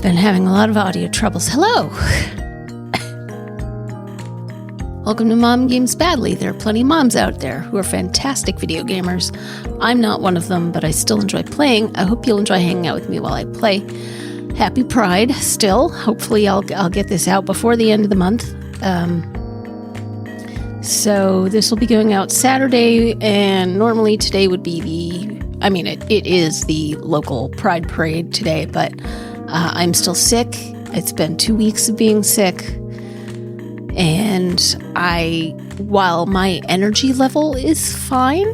been having a lot of audio troubles. Hello! Welcome to Mom Games Badly. There are plenty of moms out there who are fantastic video gamers. I'm not one of them, but I still enjoy playing. I hope you'll enjoy hanging out with me while I play. Happy Pride still. Hopefully I'll get this out before the end of the month. So this will be going out Saturday, and normally today would be it is the local Pride Parade today, but I'm still sick. It's been 2 weeks of being sick, and while my energy level is fine,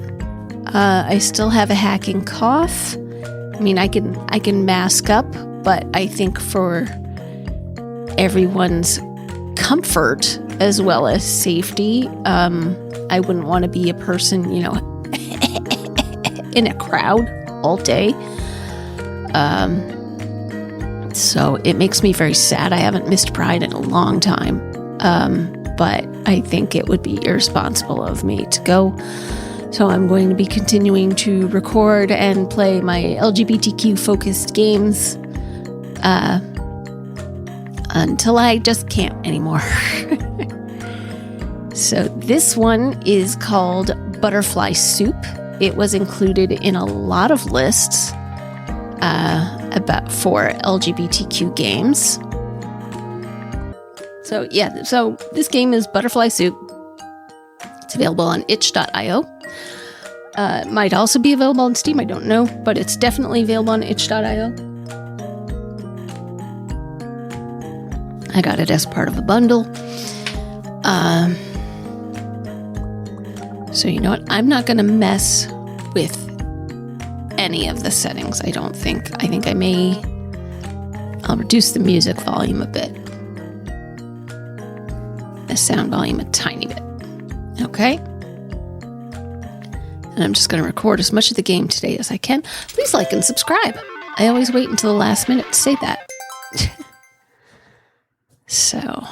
I still have a hacking cough. I mean, I can mask up, but I think for everyone's comfort as well as safety, I wouldn't want to be a person, in a crowd all day. So it makes me very sad. I haven't missed Pride in a long time. But I think it would be irresponsible of me to go. So I'm going to be continuing to record and play my LGBTQ focused games until I just can't anymore. So this one is called Butterfly Soup. It was included in a lot of lists for LGBTQ games. So this game is Butterfly Soup. It's available on itch.io. It might also be available on Steam, I don't know, but it's definitely available on itch.io. I got it as part of a bundle. So you know what? I'm not going to mess with any of the settings, I don't think. I think I'll reduce the music volume a bit. The sound volume a tiny bit. Okay? And I'm just going to record as much of the game today as I can. Please like and subscribe. I always wait until the last minute to say that. So.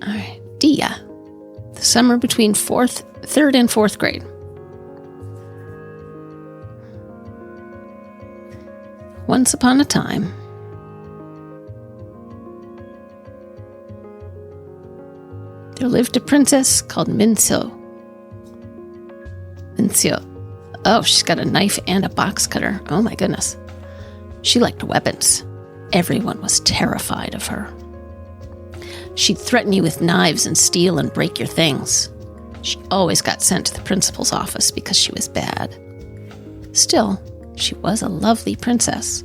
Alright. Diya. The summer between 3rd and 4th grade. Once upon a time, there lived a princess called Min-seo. Min-seo. Oh, she's got a knife and a box cutter. Oh my goodness. She liked weapons. Everyone was terrified of her. She'd threaten you with knives and steal and break your things. She always got sent to the principal's office because she was bad. Still, she was a lovely princess.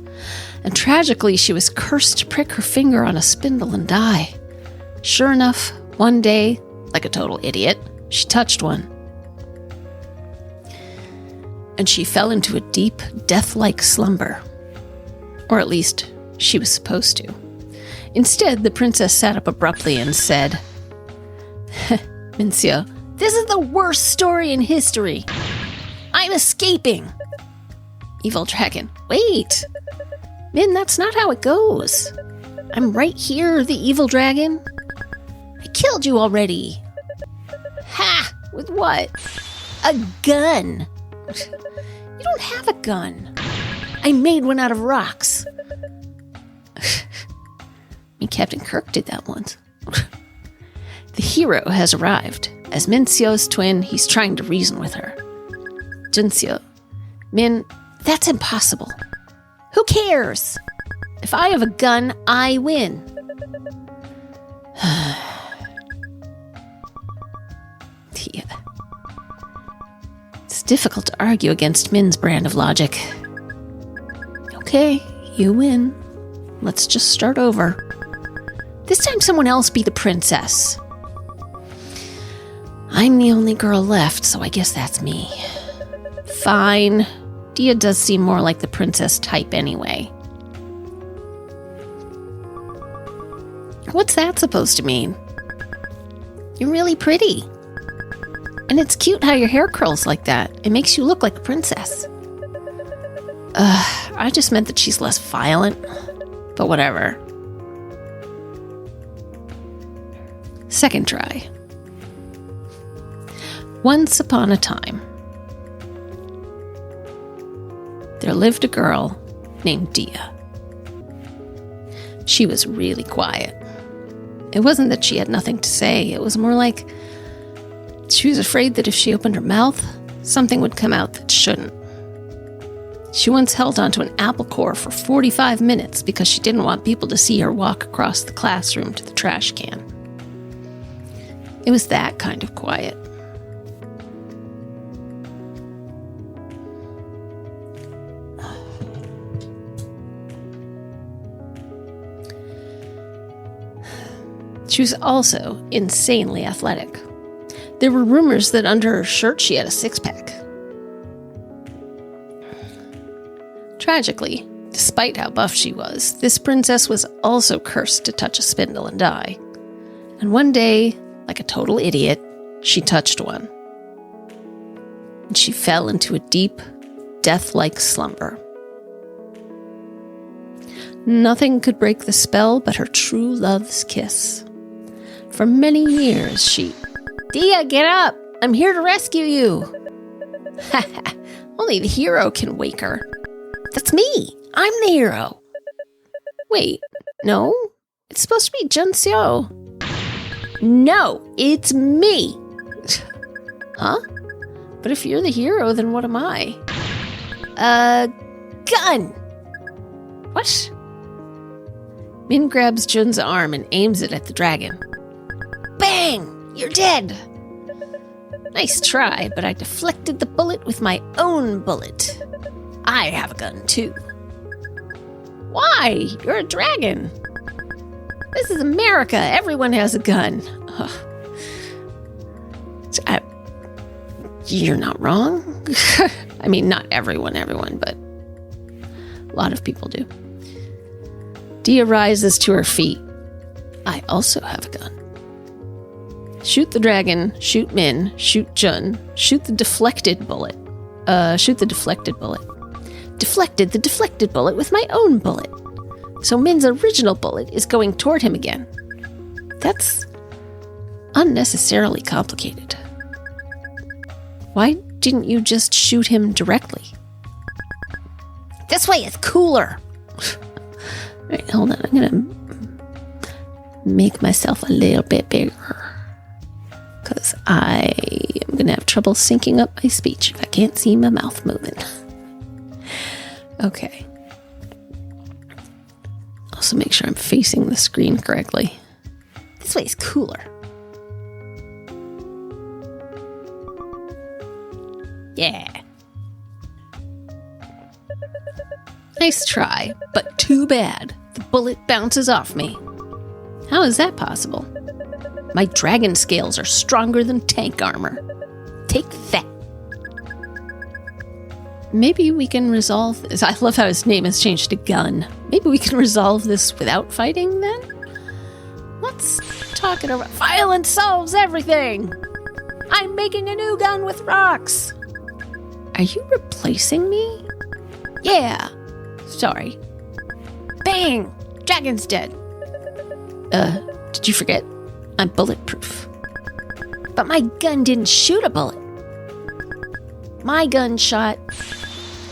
And tragically, she was cursed to prick her finger on a spindle and die. Sure enough, one day, like a total idiot, she touched one. And she fell into a deep, death-like slumber. Or at least, she was supposed to. Instead, the princess sat up abruptly and said, Min-seo, this is the worst story in history. I'm escaping. Evil dragon, wait. Min, that's not how it goes. I'm right here, the evil dragon. I killed you already. Ha! With what? A gun. You don't have a gun. I made one out of rocks. Captain Kirk did that once. The hero has arrived. As Min-seo's twin, he's trying to reason with her. Jin-seo, Min, that's impossible. Who cares? If I have a gun, I win. Diya. It's difficult to argue against Min's brand of logic. Okay, you win. Let's just start over. This time someone else be the princess. I'm the only girl left, so I guess that's me. Fine. Diya does seem more like the princess type anyway. What's that supposed to mean? You're really pretty. And it's cute how your hair curls like that. It makes you look like a princess. I just meant that she's less violent. But whatever. Second try. Once upon a time, there lived a girl named Diya. She was really quiet. It wasn't that she had nothing to say. It was more like she was afraid that if she opened her mouth, something would come out that shouldn't. She once held onto an apple core for 45 minutes because she didn't want people to see her walk across the classroom to the trash can. It was that kind of quiet. She was also insanely athletic. There were rumors that under her shirt she had a six-pack. Tragically, despite how buff she was, this princess was also cursed to touch a spindle and die. And one day, like a total idiot, she touched one. And she fell into a deep, death-like slumber. Nothing could break the spell but her true love's kiss. For many years, Diya, get up! I'm here to rescue you! Only the hero can wake her. That's me! I'm the hero! Wait, no? It's supposed to be Min-seo. No, it's me! Huh? But if you're the hero, then what am I? Gun! What? Min grabs Jun's arm and aims it at the dragon. Bang! You're dead! Nice try, but I deflected the bullet with my own bullet. I have a gun, too. Why? You're a dragon. This is America. Everyone has a gun. You're not wrong. I mean, not everyone, but a lot of people do. Diya rises to her feet. I also have a gun. Shoot the dragon, shoot Min, shoot Jun, shoot the deflected bullet. Deflected the deflected bullet with my own bullet. So Min's original bullet is going toward him again. That's unnecessarily complicated. Why didn't you just shoot him directly? This way is cooler. Right, hold on. I'm going to make myself a little bit bigger. Because I am going to have trouble syncing up my speech if I can't see my mouth moving. Okay. Also make sure I'm facing the screen correctly. This way is cooler. Yeah. Nice try, but too bad. The bullet bounces off me. How is that possible? My dragon scales are stronger than tank armor. Take that. Maybe we can resolve this. I love how his name has changed to Gun. Maybe we can resolve this without fighting then? Let's talk it over. Violence solves everything! I'm making a new gun with rocks! Are you replacing me? Yeah. Sorry. Bang! Dragon's dead. Did you forget? I'm bulletproof. But my gun didn't shoot a bullet. My gun shot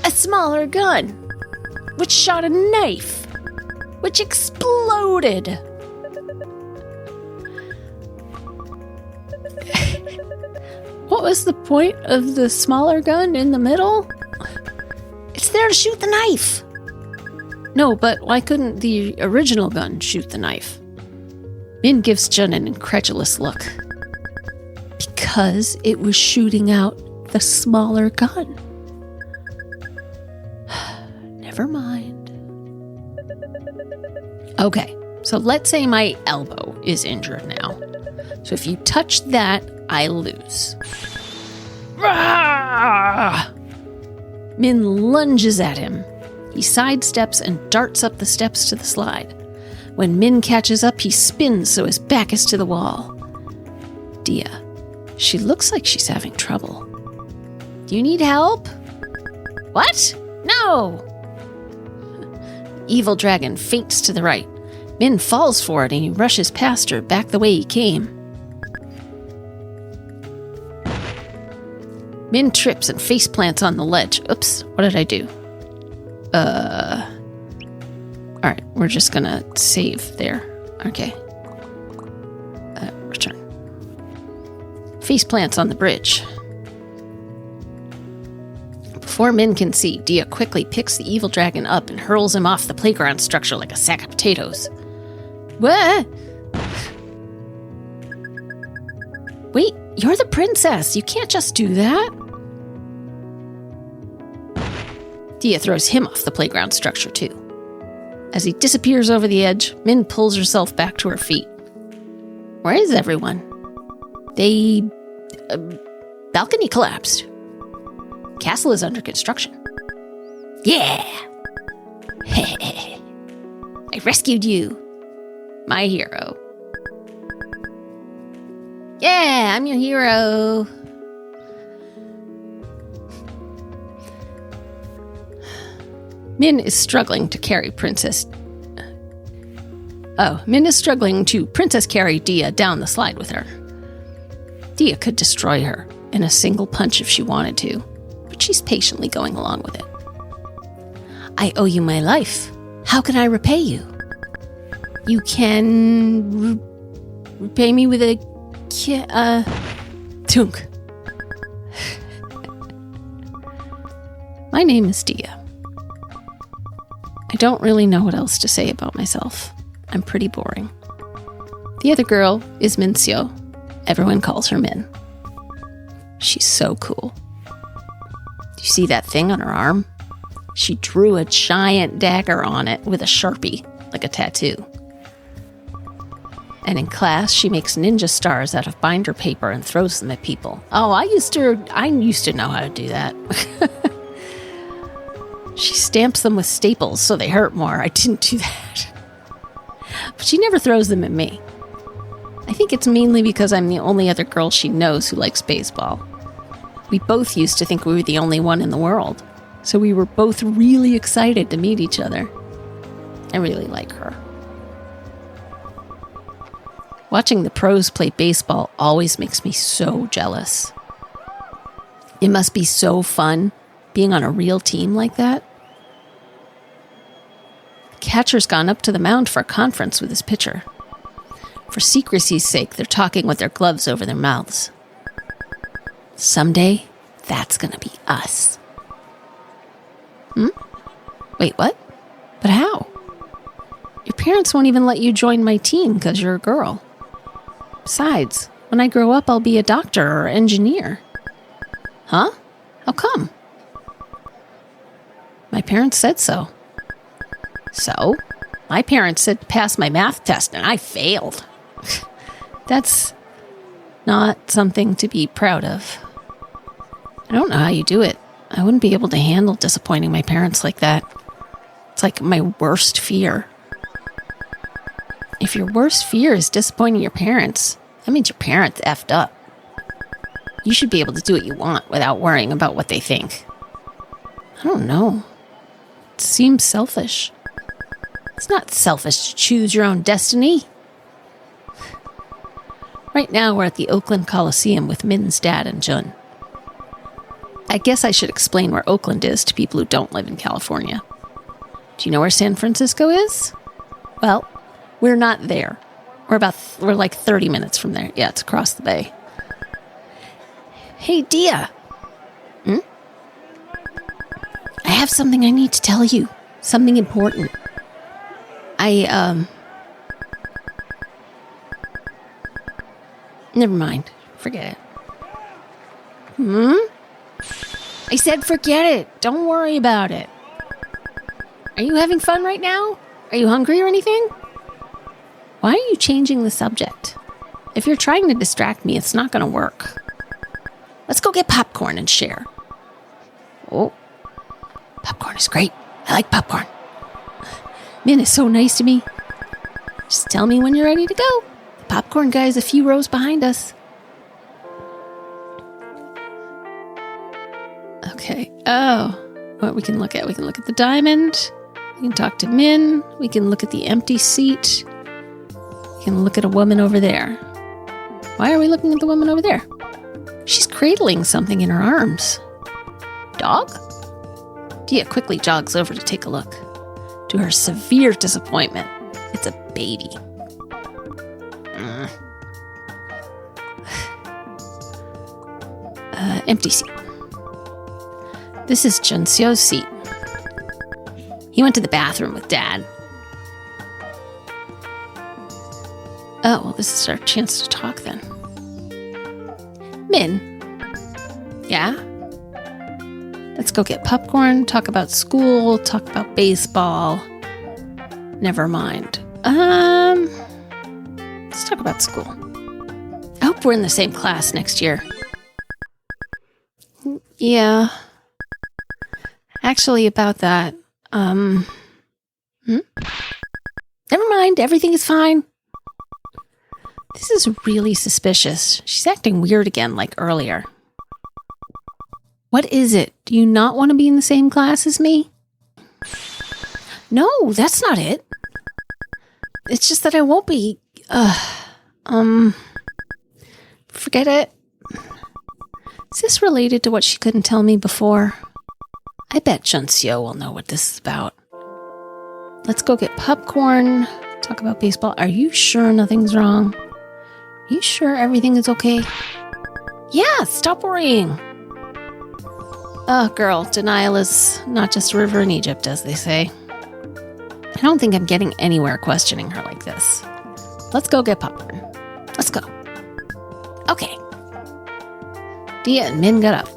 a smaller gun, which shot a knife, which exploded. What was the point of the smaller gun in the middle? It's there to shoot the knife. No, but why couldn't the original gun shoot the knife? Min gives Jun an incredulous look. Because it was shooting out the smaller gun. Never mind. Okay, so let's say my elbow is injured now. So if you touch that, I lose. Rah! Min lunges at him. He sidesteps and darts up the steps to the slide. When Min catches up, he spins so his back is to the wall. Diya. She looks like she's having trouble. Do you need help? What? No! Evil dragon faints to the right. Min falls for it and he rushes past her back the way he came. Min trips and face plants on the ledge. Oops, what did I do? All right, we're just going to save there. Okay. Return. Face plants on the bridge. Before Min can see, Diya quickly picks the evil dragon up and hurls him off the playground structure like a sack of potatoes. What? Wait, you're the princess. You can't just do that. Diya throws him off the playground structure, too. As he disappears over the edge, Min pulls herself back to her feet. Where is everyone? Balcony collapsed. Castle is under construction. Yeah! I rescued you. My hero. Yeah, I'm your hero. Min is struggling to princess carry Diya down the slide with her. Diya could destroy her in a single punch if she wanted to, but she's patiently going along with it. I owe you my life. How can I repay you? You can repay me with a tunk. My name is Diya. I don't really know what else to say about myself. I'm pretty boring. The other girl is Min-seo. Everyone calls her Min. She's so cool. Do you see that thing on her arm? She drew a giant dagger on it with a Sharpie, like a tattoo. And in class, she makes ninja stars out of binder paper and throws them at people. Oh, I used to know how to do that. She stamps them with staples so they hurt more. I didn't do that. But she never throws them at me. I think it's mainly because I'm the only other girl she knows who likes baseball. We both used to think we were the only one in the world. So we were both really excited to meet each other. I really like her. Watching the pros play baseball always makes me so jealous. It must be so fun being on a real team like that. The catcher's gone up to the mound for a conference with his pitcher. For secrecy's sake, they're talking with their gloves over their mouths. Someday, that's gonna be us. Wait, what? But how? Your parents won't even let you join my team because you're a girl. Besides, when I grow up, I'll be a doctor or engineer. Huh? How come? My parents said so. So? My parents said to pass my math test, and I failed. That's not something to be proud of. I don't know how you do it. I wouldn't be able to handle disappointing my parents like that. It's like my worst fear. If your worst fear is disappointing your parents, that means your parents effed up. You should be able to do what you want without worrying about what they think. I don't know. It seems selfish. It's not selfish to choose your own destiny. Right now, we're at the Oakland Coliseum with Min's dad and Jun. I guess I should explain where Oakland is to people who don't live in California. Do you know where San Francisco is? Well, we're not there. We're like 30 minutes from there. Yeah, it's across the bay. Hey, Diya. I have something I need to tell you. Something important. Never mind. Forget it. I said forget it. Don't worry about it. Are you having fun right now? Are you hungry or anything? Why are you changing the subject? If you're trying to distract me, it's not going to work. Let's go get popcorn and share. Oh, popcorn is great. I like popcorn. Min is so nice to me. Just tell me when you're ready to go. The popcorn guy is a few rows behind us. Okay. Oh, what we can look at? We can look at the diamond. We can talk to Min. We can look at the empty seat. We can look at a woman over there. Why are we looking at the woman over there? She's cradling something in her arms. Dog? Diya quickly jogs over to take a look. To her severe disappointment, it's a baby. Empty seat. This is Min-seo's seat. He went to the bathroom with Dad. Oh, well, this is our chance to talk then. Min. Yeah? Let's go get popcorn, talk about school, talk about baseball. Never mind. Let's talk about school. I hope we're in the same class next year. Yeah. Actually, about that, Never mind, everything is fine. This is really suspicious. She's acting weird again, like earlier. What is it? Do you not want to be in the same class as me? No, that's not it. It's just that I won't be, forget it. Is this related to what she couldn't tell me before? I bet Min-seo will know what this is about. Let's go get popcorn, talk about baseball. Are you sure nothing's wrong? Are you sure everything is okay? Yeah, stop worrying. Oh, girl, denial is not just a river in Egypt, as they say. I don't think I'm getting anywhere questioning her like this. Let's go get popcorn. Let's go. Okay. Diya and Min got up.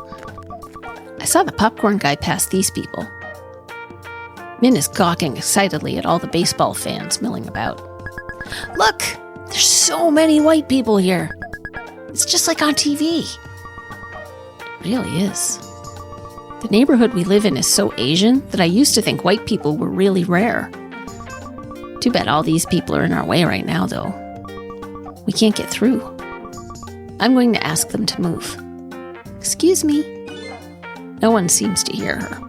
I saw the popcorn guy pass these people. Min is gawking excitedly at all the baseball fans milling about. Look! There's so many white people here. It's just like on TV. It really is. The neighborhood we live in is so Asian that I used to think white people were really rare. Too bad all these people are in our way right now, though. We can't get through. I'm going to ask them to move. Excuse me. No one seems to hear her.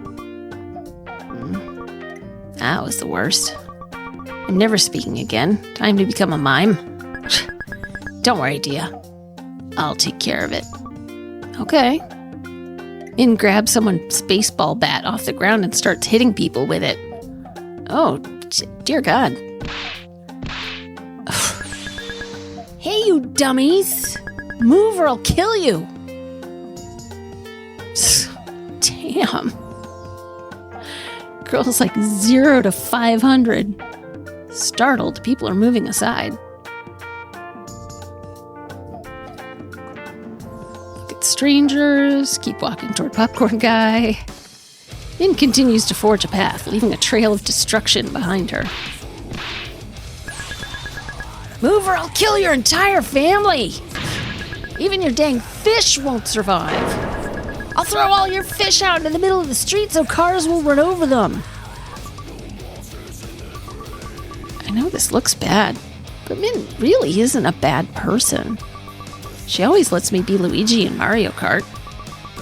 That was the worst. I'm never speaking again. Time to become a mime. Don't worry, Diya. I'll take care of it. Okay. Min grabs someone's baseball bat off the ground and starts hitting people with it. Oh, dear God. Hey, you dummies! Move or I'll kill you! Damn. Girl's like 0 to 500. Startled, people are moving aside. Look at strangers, keep walking toward popcorn guy. Min continues to forge a path, leaving a trail of destruction behind her. Move or I'll kill your entire family! Even your dang fish won't survive! I'll throw all your fish out into the middle of the street so cars will run over them! I know this looks bad, but Min really isn't a bad person. She always lets me be Luigi in Mario Kart.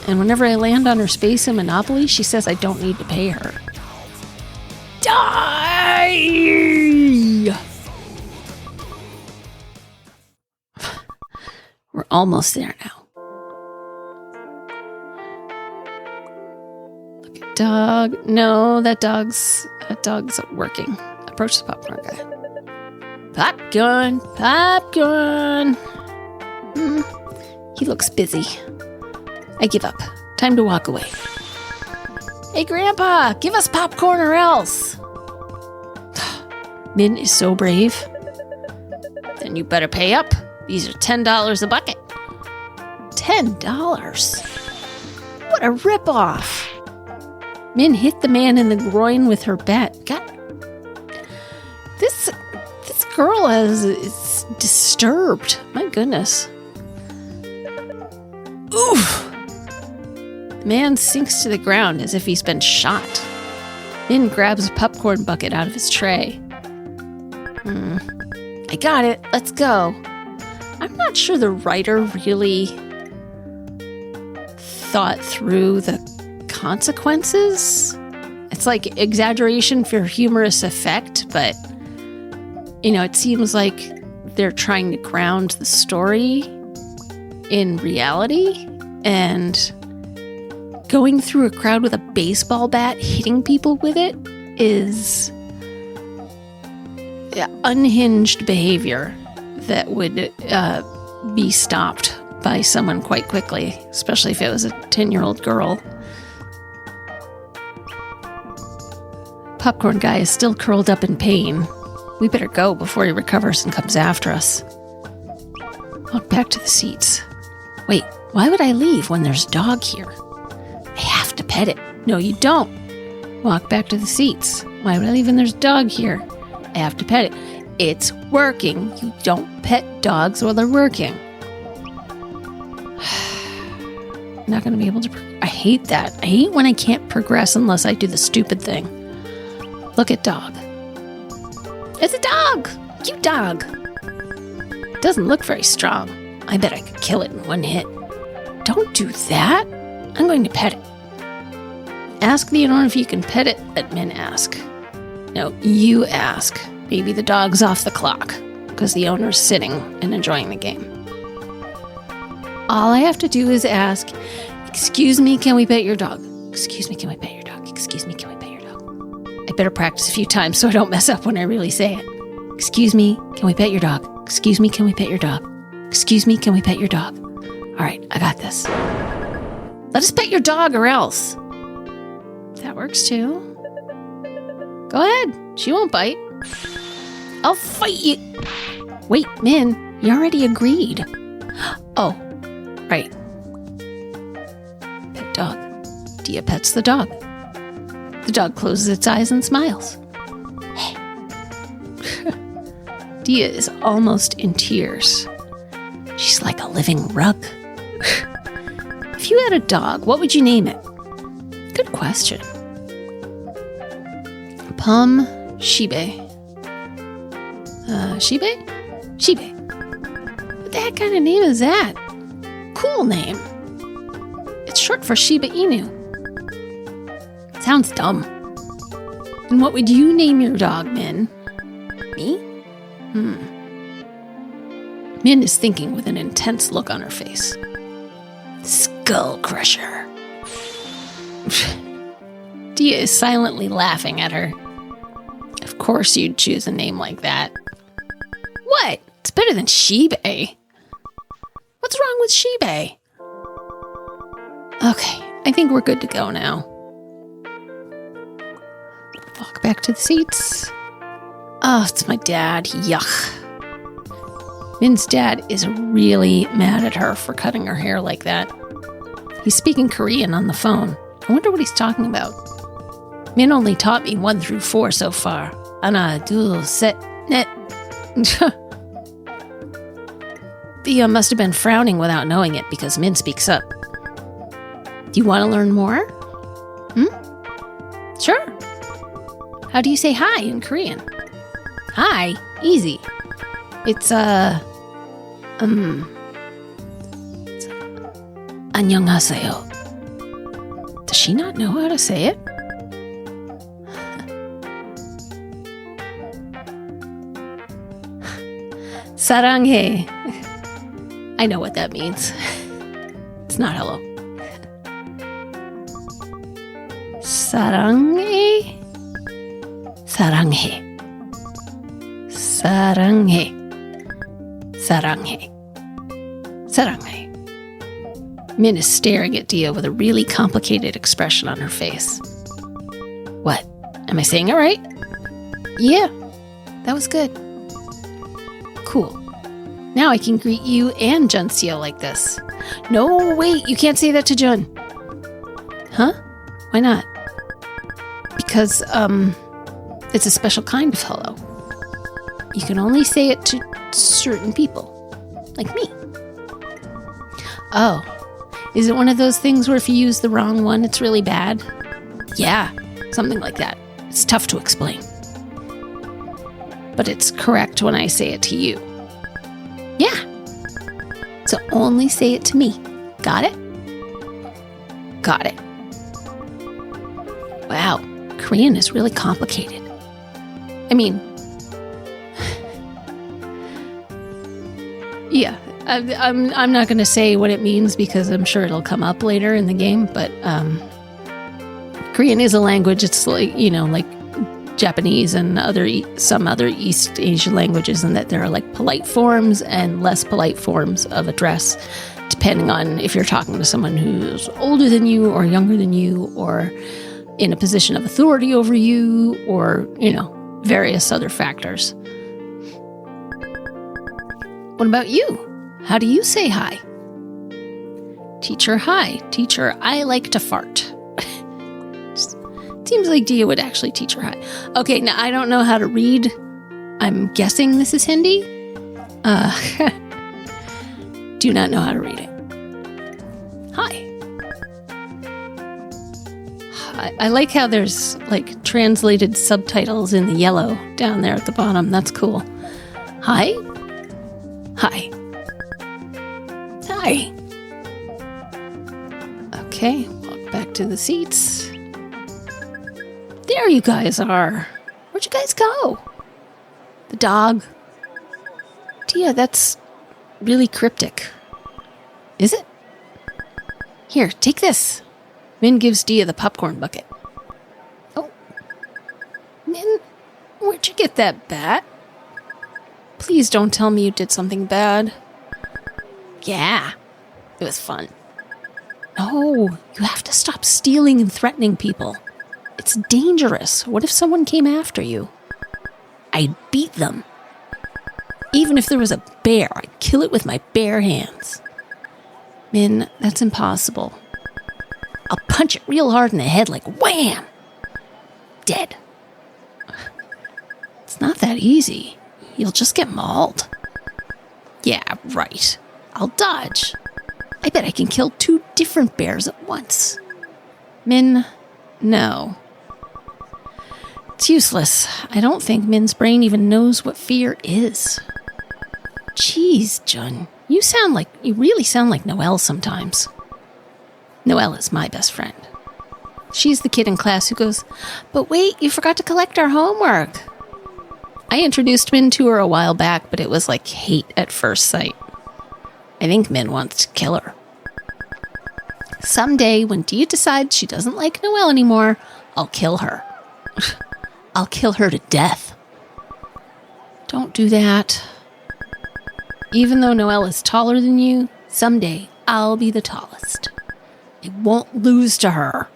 And whenever I land on her space in Monopoly, she says I don't need to pay her. Die! We're almost there now. Look at dog. No, that dog's working. Approach the popcorn guy. Popcorn. He looks busy. I give up. Time to walk away. Hey, Grandpa, give us popcorn or else. Min is so brave. Then you better pay up. These are $10 a bucket. $10? What a ripoff. Min hit the man in the groin with her bat. God, this girl is disturbed. My goodness. Oof. The man sinks to the ground as if he's been shot. Min grabs a popcorn bucket out of his tray. I got it. Let's go. I'm not sure the writer really thought through the consequences. It's like exaggeration for humorous effect, but, it seems like they're trying to ground the story in reality, and going through a crowd with a baseball bat, hitting people with it, is unhinged behavior that would be stopped by someone quite quickly, especially if it was a 10-year-old girl. Popcorn guy is still curled up in pain. We better go before he recovers and comes after us. Walk back to the seats. Wait, why would I leave when there's a dog here? I have to pet it. No, you don't. Walk back to the seats. Why would I leave when there's a dog here? I have to pet it. It's working. You don't pet dogs while they're working. I'm not going to be able to... I hate that. I hate when I can't progress unless I do the stupid thing. Look at dog. It's a dog! Cute dog! It doesn't look very strong. I bet I could kill it in one hit. Don't do that. I'm going to pet it. Ask the owner if you can pet it, let Min ask. No, you ask. Maybe the dog's off the clock, because the owner's sitting and enjoying the game. All I have to do is ask, excuse me, can we pet your dog? Excuse me, can we pet your dog? Excuse me, can we pet your dog? I better practice a few times so I don't mess up when I really say it. Excuse me, can we pet your dog? Excuse me, can we pet your dog? Excuse me, can we pet your dog? All right, I got this. Let us pet your dog or else. That works too. Go ahead. She won't bite. I'll fight you. Wait, Min, you already agreed. Oh, right. Pet dog. Diya pets the dog. The dog closes its eyes and smiles. Hey. Diya is almost in tears. She's like a living rug. If you had a dog, what would you name it? Good question. Pum Shibe. Shibe? Shibe. What the heck kind of name is that? Cool name. It's short for Shiba Inu. Sounds dumb. And what would you name your dog, Min? Me? Min is thinking with an intense look on her face. Skull Crusher. Diya is silently laughing at her. Of course you'd choose a name like that. What? It's better than Shibe. What's wrong with Shibe? Okay, I think we're good to go now. Walk back to the seats. Oh, it's my dad. Yuck. Min's dad is really mad at her for cutting her hair like that. He's speaking Korean on the phone. I wonder what he's talking about. Min only taught me 1 through 4 so far. Ana, dul, set, net. Diya must have been frowning without knowing it because Min speaks up. Do you want to learn more? Sure. How do you say hi in Korean? Hi? Easy. It's, 안녕하세요. Does she not know how to say it? 사랑해. I know what that means. It's not hello. 사랑해. 사랑해. 사랑해. 사랑해. 사랑해. Min is staring at Diya with a really complicated expression on her face. What? Am I saying it right? Yeah, that was good. Cool. Now I can greet you and Min-seo like this. No, wait, you can't say that to Jun. Huh? Why not? Because, it's a special kind of hello. You can only say it to certain people. Like me. Oh. Is it one of those things where if you use the wrong one, it's really bad? Yeah, something like that. It's tough to explain. But it's correct when I say it to you. Yeah. So only say it to me. Got it? Got it. Wow, Korean is really complicated. I mean, yeah, I'm not going to say what it means because I'm sure it'll come up later in the game, but Korean is a language. It's like, like Japanese and some other East Asian languages, and that there are like polite forms and less polite forms of address, depending on if you're talking to someone who's older than you or younger than you or in a position of authority over you or, various other factors. What about you? How do you say hi? Teacher, hi. Teacher, I like to fart. Seems like Diya would actually teach her hi. Okay, now I don't know how to read. I'm guessing this is Hindi. Do not know how to read it. Hi. I like how there's like translated subtitles in the yellow down there at the bottom. That's cool. Hi. Hi. Hi. Okay, walk back to the seats. There you guys are. Where'd you guys go? The dog. Diya, that's really cryptic. Is it? Here, take this. Min gives Diya the popcorn bucket. Oh. Min, where'd you get that bat? Please don't tell me you did something bad. Yeah, it was fun. No, you have to stop stealing and threatening people. It's dangerous. What if someone came after you? I'd beat them. Even if there was a bear, I'd kill it with my bare hands. Min, that's impossible. I'll punch it real hard in the head like wham! Dead. It's not that easy. You'll just get mauled. Yeah, right. I'll dodge. I bet I can kill 2 different bears at once. Min, no. It's useless. I don't think Min's brain even knows what fear is. Jeez, Jun, you really sound like Noelle sometimes. Noelle is my best friend. She's the kid in class who goes, "But wait, you forgot to collect our homework." I introduced Min to her a while back, but it was like hate at first sight. I think Min wants to kill her. Someday, when Diya decides she doesn't like Noelle anymore, I'll kill her. I'll kill her to death. Don't do that. Even though Noelle is taller than you, someday I'll be the tallest. I won't lose to her.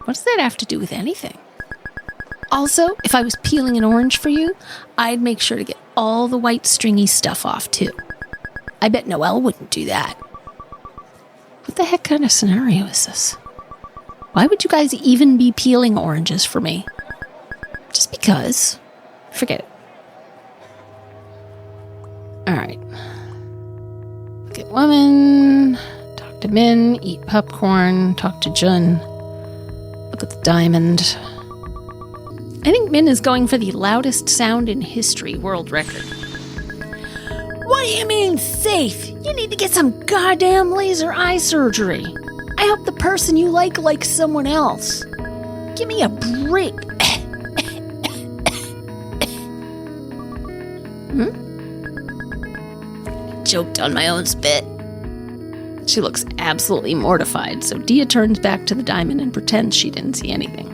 What does that have to do with anything? Also, if I was peeling an orange for you, I'd make sure to get all the white stringy stuff off too. I bet Noelle wouldn't do that. What the heck kind of scenario is this? Why would you guys even be peeling oranges for me? Just because. Forget it. Alright. Look at woman. Talk to Min. Eat popcorn. Talk to Jun. Look at the diamond. I think Min is going for the loudest sound in history world record. What do you mean safe? You need to get some goddamn laser eye surgery. I hope the person you like likes someone else. Give me a break. Choked on my own spit. She looks absolutely mortified, so Diya turns back to the diamond and pretends she didn't see anything.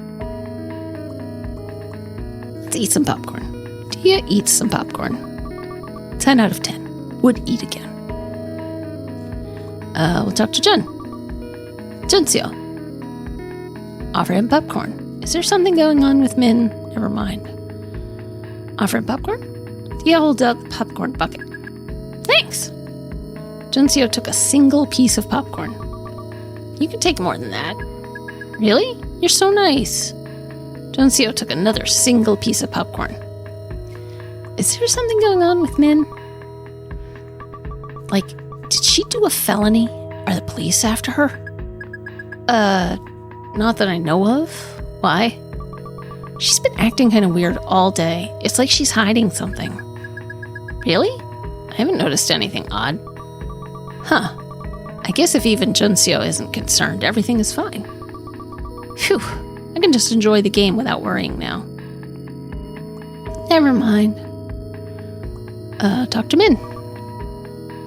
Let's eat some popcorn. Diya eats some popcorn. 10 out of 10. Would eat again. We'll talk to Jun. Min-seo. Offer him popcorn. Is there something going on with Min? Never mind. Offer him popcorn? Diya holds out the popcorn bucket. Thanks. Min-seo took a single piece of popcorn. You can take more than that. Really? You're so nice. Min-seo took another single piece of popcorn. Is there something going on with Min? Like, did she do a felony? Are the police after her? Not that I know of. Why? She's been acting kind of weird all day. It's like she's hiding something. Really? I haven't noticed anything odd. Huh. I guess if even Min-seo isn't concerned, everything is fine. Phew. I can just enjoy the game without worrying now. Never mind. Talk to Min.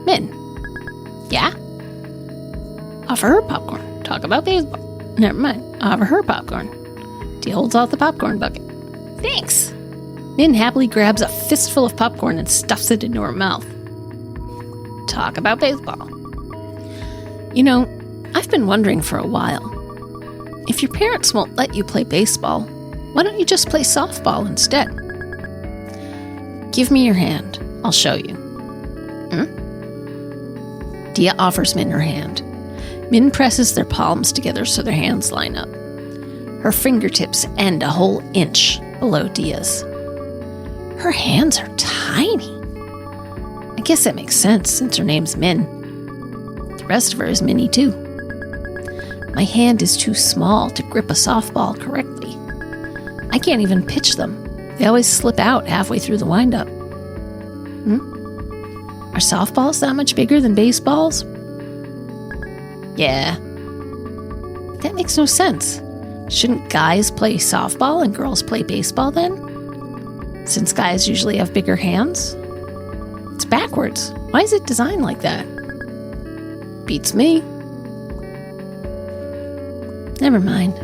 Min. Yeah? Offer her popcorn. Talk about baseball. Never mind. Offer her popcorn. Diya holds out the popcorn bucket. Thanks. Min happily grabs a fistful of popcorn and stuffs it into her mouth. Talk about baseball. You know, I've been wondering for a while. If your parents won't let you play baseball, why don't you just play softball instead? Give me your hand. I'll show you. Diya offers Min her hand. Min presses their palms together so their hands line up. Her fingertips end a whole inch below Diya's. Her hands are tiny. I guess that makes sense since her name's Min. The rest of her is mini too. My hand is too small to grip a softball correctly. I can't even pitch them. They always slip out halfway through the windup. Are softballs that much bigger than baseballs? Yeah. That makes no sense. Shouldn't guys play softball and girls play baseball then? Since guys usually have bigger hands? It's backwards. Why is it designed like that? Beats me. Never mind.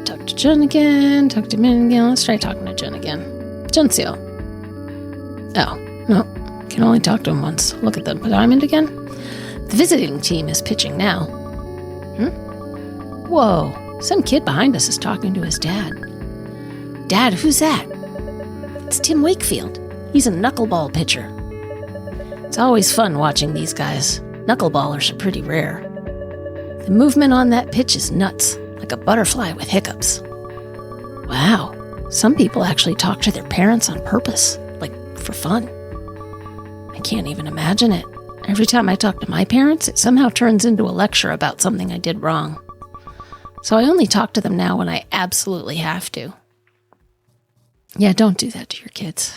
Talk to Jun again. Talk to Min again. Let's try talking to Jun again. Min-seo. Oh, no. Can only talk to him once. Look at the diamond again. The visiting team is pitching now. Whoa. Some kid behind us is talking to his dad. Dad, who's that? It's Tim Wakefield. He's a knuckleball pitcher. It's always fun watching these guys. Knuckleballers are pretty rare. The movement on that pitch is nuts, like a butterfly with hiccups. Wow, some people actually talk to their parents on purpose, like for fun. I can't even imagine it. Every time I talk to my parents, it somehow turns into a lecture about something I did wrong. So I only talk to them now when I absolutely have to. Yeah, don't do that to your kids.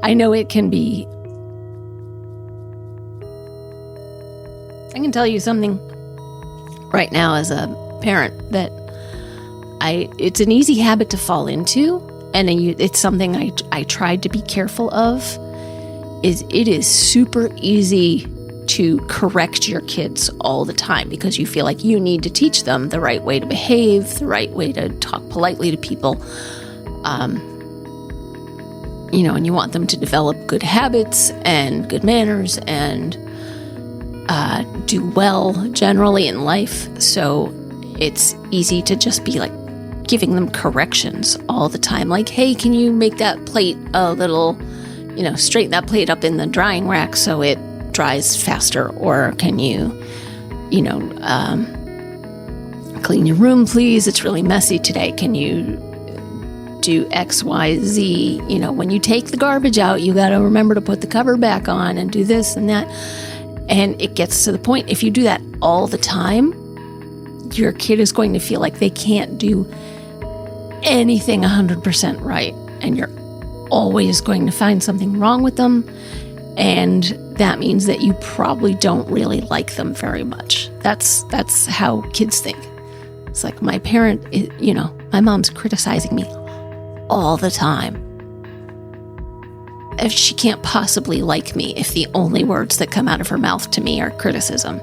I know it can be... I can tell you something right now as a parent that it's an easy habit to fall into, and it's something I tried to be careful of. It is super easy to correct your kids all the time because you feel like you need to teach them the right way to behave, the right way to talk politely to people. And you want them to develop good habits and good manners and do well generally in life. So it's easy to just be like giving them corrections all the time. Like, hey, can you make that plate a little, straighten that plate up in the drying rack so it dries faster? Or can you, clean your room, please? It's really messy today. Can you do X, Y, Z? When you take the garbage out, you got to remember to put the cover back on and do this and that. And it gets to the point, if you do that all the time, your kid is going to feel like they can't do anything 100% right. And you're always going to find something wrong with them. And that means that you probably don't really like them very much. That's how kids think. It's like my parent, my mom's criticizing me all the time. If she can't possibly like me if the only words that come out of her mouth to me are criticism.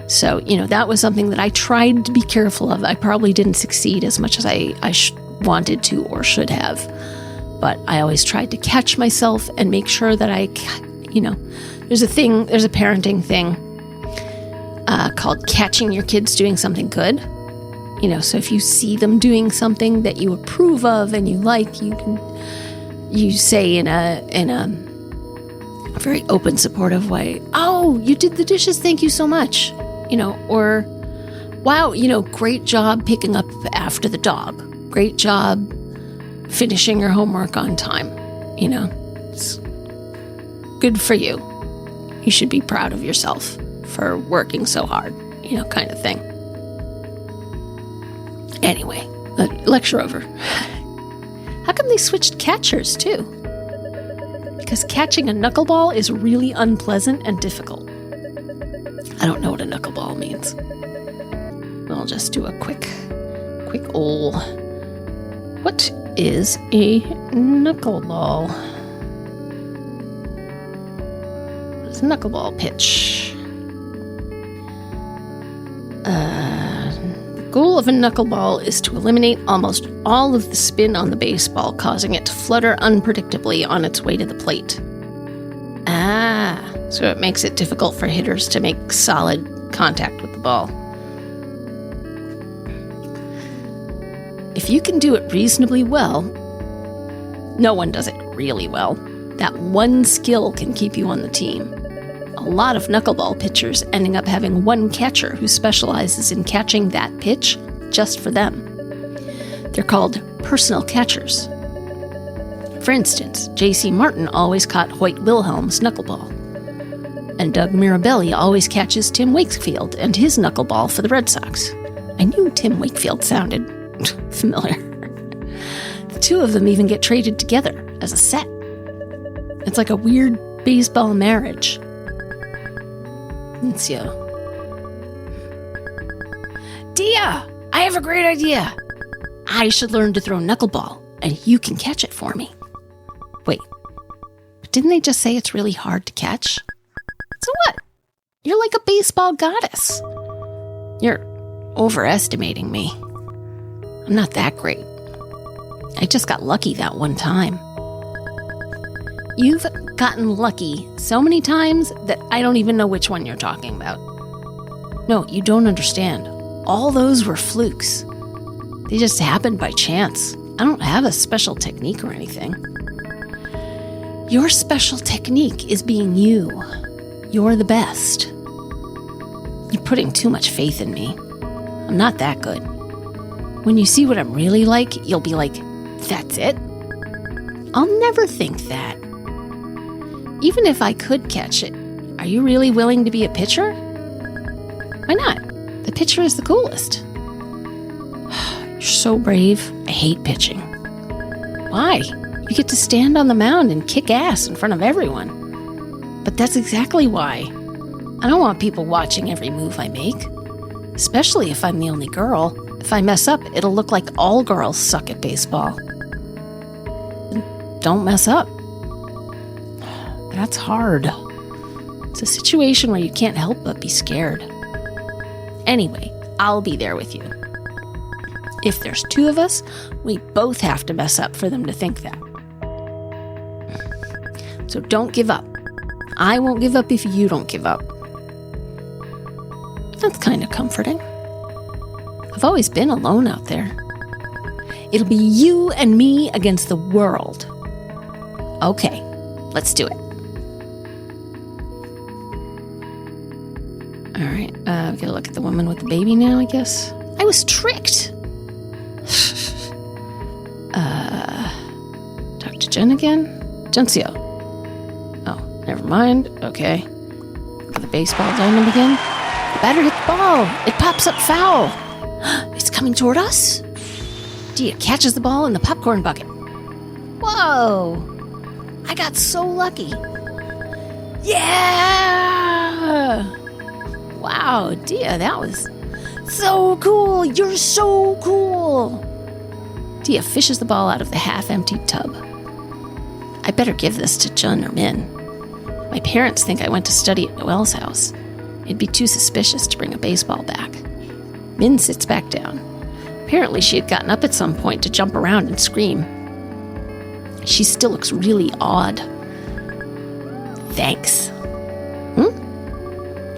So, that was something that I tried to be careful of. I probably didn't succeed as much as I wanted to or should have. But I always tried to catch myself and make sure that there's a parenting thing called catching your kids doing something good. So if you see them doing something that you approve of and you like, you say in a very open, supportive way, "Oh, you did the dishes, thank you so much." Or, "Wow, great job picking up after the dog. Great job finishing your homework on time. It's good for you. You should be proud of yourself for working so hard," kind of thing. Anyway, lecture over. How come they switched catchers, too? Because catching a knuckleball is really unpleasant and difficult. I don't know what a knuckleball means. I'll just do a quick ol'. What is a knuckleball? What is a knuckleball pitch? goal of a knuckleball is to eliminate almost all of the spin on the baseball, causing it to flutter unpredictably on its way to the plate. So it makes it difficult for hitters to make solid contact with the ball. If you can do it reasonably well, no one does it really well, that one skill can keep you on the team. A lot of knuckleball pitchers ending up having one catcher who specializes in catching that pitch just for them. They're called personal catchers. For instance, J.C. Martin always caught Hoyt Wilhelm's knuckleball. And Doug Mirabelli always catches Tim Wakefield and his knuckleball for the Red Sox. I knew Tim Wakefield sounded familiar. The two of them even get traded together as a set. It's like a weird baseball marriage. Min-seo. Diya, I have a great idea. I should learn to throw knuckleball, and you can catch it for me. Wait, but didn't they just say it's really hard to catch? So what? You're like a baseball goddess. You're overestimating me. I'm not that great. I just got lucky that one time. You've gotten lucky so many times that I don't even know which one you're talking about. No, you don't understand. All those were flukes. They just happened by chance. I don't have a special technique or anything. Your special technique is being you. You're the best. You're putting too much faith in me. I'm not that good. When you see what I'm really like, you'll be like, that's it? I'll never think that. Even if I could catch it, are you really willing to be a pitcher? Why not? The pitcher is the coolest. You're so brave. I hate pitching. Why? You get to stand on the mound and kick ass in front of everyone. But that's exactly why. I don't want people watching every move I make. Especially if I'm the only girl. If I mess up, it'll look like all girls suck at baseball. Don't mess up. That's hard. It's a situation where you can't help but be scared. Anyway, I'll be there with you. If there's two of us, we both have to mess up for them to think that. So don't give up. I won't give up if you don't give up. That's kind of comforting. I've always been alone out there. It'll be you and me against the world. Okay, let's do it. All right, we gotta look at the woman with the baby now, I guess. I was tricked. Talk to Jen again? Min-seo. Oh, never mind. Okay. Look at the baseball diamond again. The batter hit the ball. It pops up foul. It's coming toward us. Diya catches the ball in the popcorn bucket. Whoa! I got so lucky. Yeah! Wow, Diya, that was so cool. You're so cool. Diya fishes the ball out of the half-emptied tub. I better give this to Jun or Min. My parents think I went to study at Noelle's house. It'd be too suspicious to bring a baseball back. Min sits back down. Apparently she had gotten up at some point to jump around and scream. She still looks really odd. Thanks.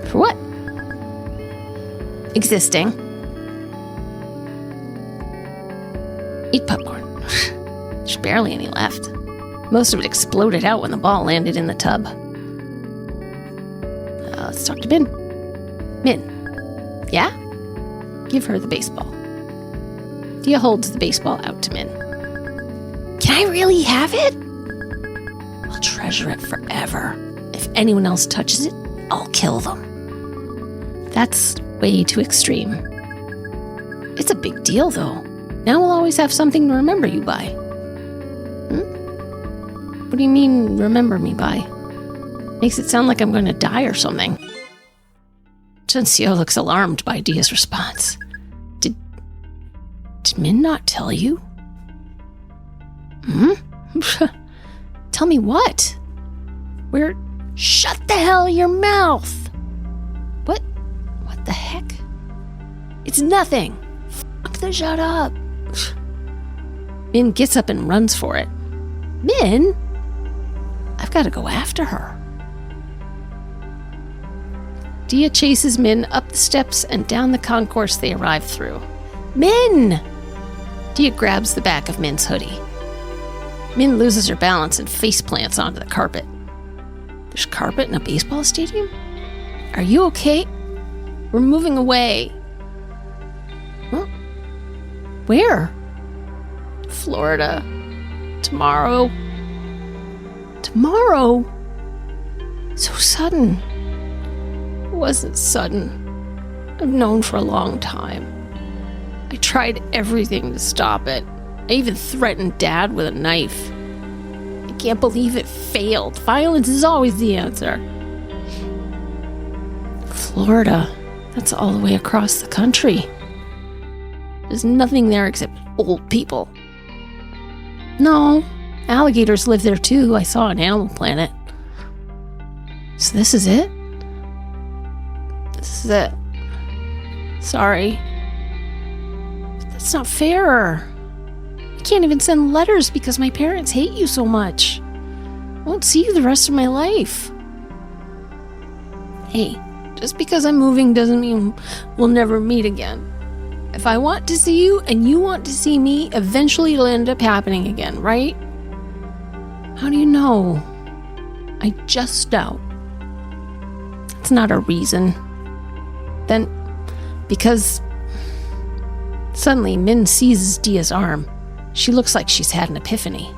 For what? Existing. Eat popcorn. There's barely any left. Most of it exploded out when the ball landed in the tub. Let's talk to Min. Min. Yeah? Give her the baseball. Diya holds the baseball out to Min. Can I really have it? I'll treasure it forever. If anyone else touches it, I'll kill them. That's way too extreme. It's a big deal, though. Now we'll always have something to remember you by. What do you mean, remember me by? Makes it sound like I'm going to die or something. Min-seo looks alarmed by Diya's response. Did Min not tell you? Tell me what? Shut the hell your mouth! What the heck? It's nothing. to shut up. Min gets up and runs for it. Min? I've got to go after her. Diya chases Min up the steps and down the concourse they arrive through. Min! Diya grabs the back of Min's hoodie. Min loses her balance and face plants onto the carpet. There's carpet in a baseball stadium? Are you okay? We're moving away. Huh? Where? Florida. Tomorrow. Tomorrow? So sudden. It wasn't sudden. I've known for a long time. I tried everything to stop it. I even threatened Dad with a knife. I can't believe it failed. Violence is always the answer. Florida. That's all the way across the country. There's nothing there except old people. No, alligators live there too. I saw on Animal Planet. So this is it? This is it. Sorry. But that's not fair. I can't even send letters because my parents hate you so much. I won't see you the rest of my life. Hey, just because I'm moving doesn't mean we'll never meet again. If I want to see you and you want to see me, eventually it'll end up happening again, right? How do you know? I just know. It's not a reason. Then, because suddenly Min seizes Diya's arm. She looks like she's had an epiphany.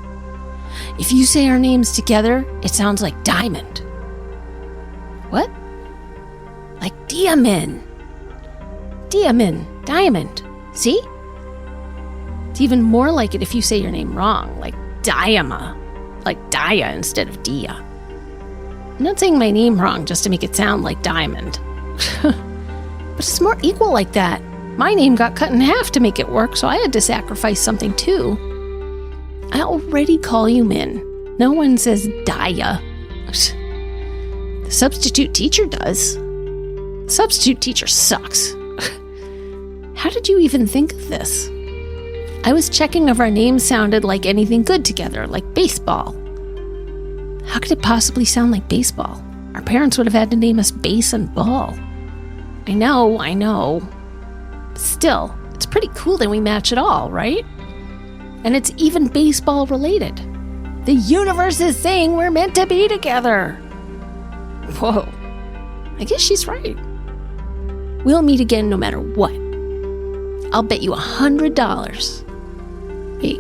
If you say our names together, it sounds like diamond. What? Like Diya-min. Diya-min, diamond. See? It's even more like it if you say your name wrong, like Diama. Like Diya instead of Diya. I'm not saying my name wrong just to make it sound like diamond. But it's more equal like that. My name got cut in half to make it work, so I had to sacrifice something too. I already call you Min. No one says Diya. The substitute teacher does. The substitute teacher sucks. How did you even think of this? I was checking if our names sounded like anything good together, like baseball. How could it possibly sound like baseball? Our parents would have had to name us base and ball. I know. Still, it's pretty cool that we match it all, right? And it's even baseball related. The universe is saying we're meant to be together. Whoa. I guess she's right. We'll meet again no matter what. I'll bet you $100. Wait,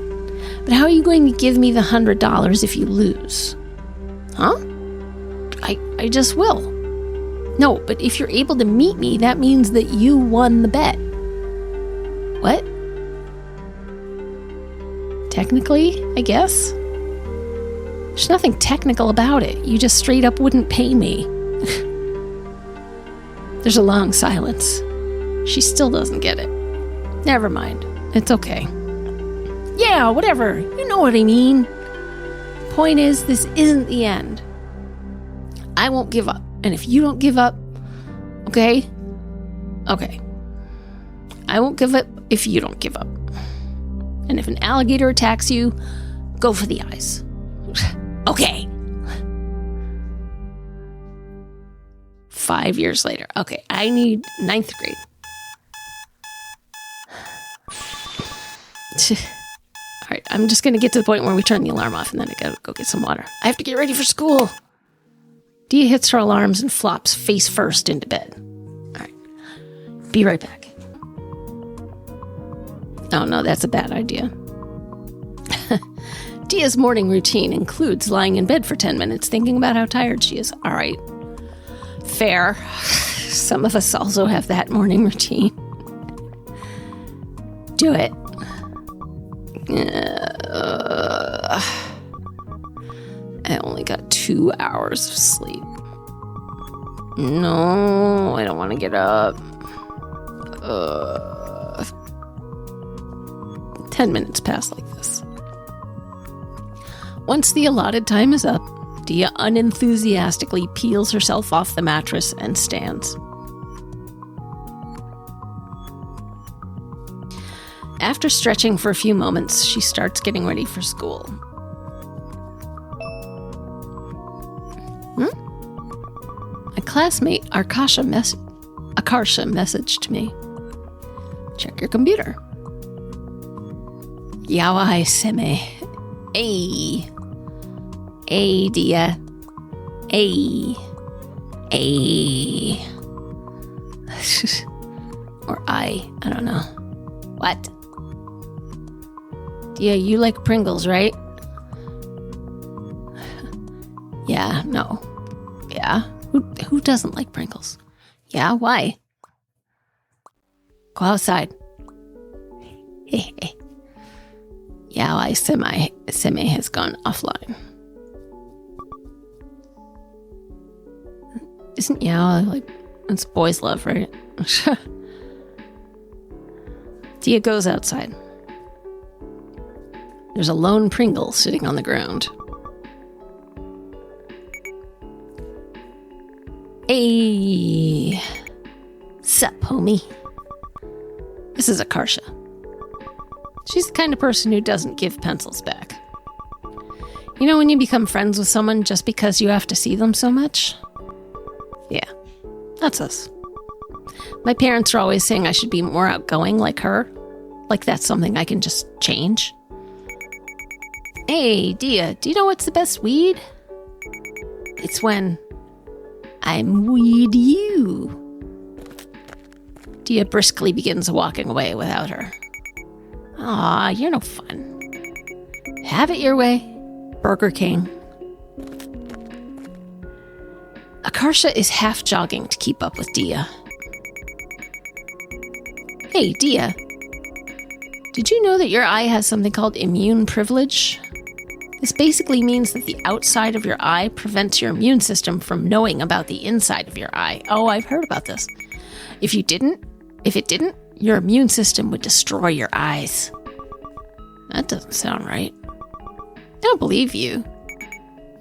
but how are you going to give me the $100 if you lose? Huh? I just will. No, but if you're able to meet me, that means that you won the bet. What? Technically, I guess? There's nothing technical about it. You just straight up wouldn't pay me. There's a long silence. She still doesn't get it. Never mind. It's okay. Yeah, whatever. You know what I mean. Point is, this isn't the end. I won't give up. And if you don't give up, okay? Okay. I won't give up if you don't give up. And if an alligator attacks you, go for the eyes. Okay. 5 years later. Okay, I need 9th grade. All right, I'm just going to get to the point where we turn the alarm off and then I gotta go get some water. I have to get ready for school. Diya hits her alarms and flops face first into bed. All right, be right back. Oh no, that's a bad idea. Diya's morning routine includes lying in bed for 10 minutes thinking about how tired she is. All right, fair. Some of us also have that morning routine. Do it. I only got 2 hours of sleep. No, I don't want to get up. 10 minutes pass like this. Once the allotted time is up, Diya unenthusiastically peels herself off the mattress and stands. After stretching for a few moments, she starts getting ready for school. My classmate Akarsha messaged me. Check your computer. Yawai seme. Ay. Ay, Diya. Ay. Ay. Or I don't know. What? Diya, you like Pringles, right? Yeah, no. Yeah? Who doesn't like Pringles? Yeah, why? Go outside. Hey. Yeah, Semi has gone offline. Isn't Yao like, it's boys' love, right? Diya goes outside. There's a lone Pringle sitting on the ground. Hey, sup, homie? This is Akarsha. She's the kind of person who doesn't give pencils back. You know when you become friends with someone just because you have to see them so much? Yeah, that's us. My parents are always saying I should be more outgoing like her. Like that's something I can just change. Hey, Diya, do you know what's the best weed? It's when I'm weed you. Diya briskly begins walking away without her. Aw, you're no fun. Have it your way, Burger King. Akarsha is half jogging to keep up with Diya. Hey, Diya. Did you know that your eye has something called immune privilege? This basically means that the outside of your eye prevents your immune system from knowing about the inside of your eye. Oh, I've heard about this. If it didn't, your immune system would destroy your eyes. That doesn't sound right. I don't believe you.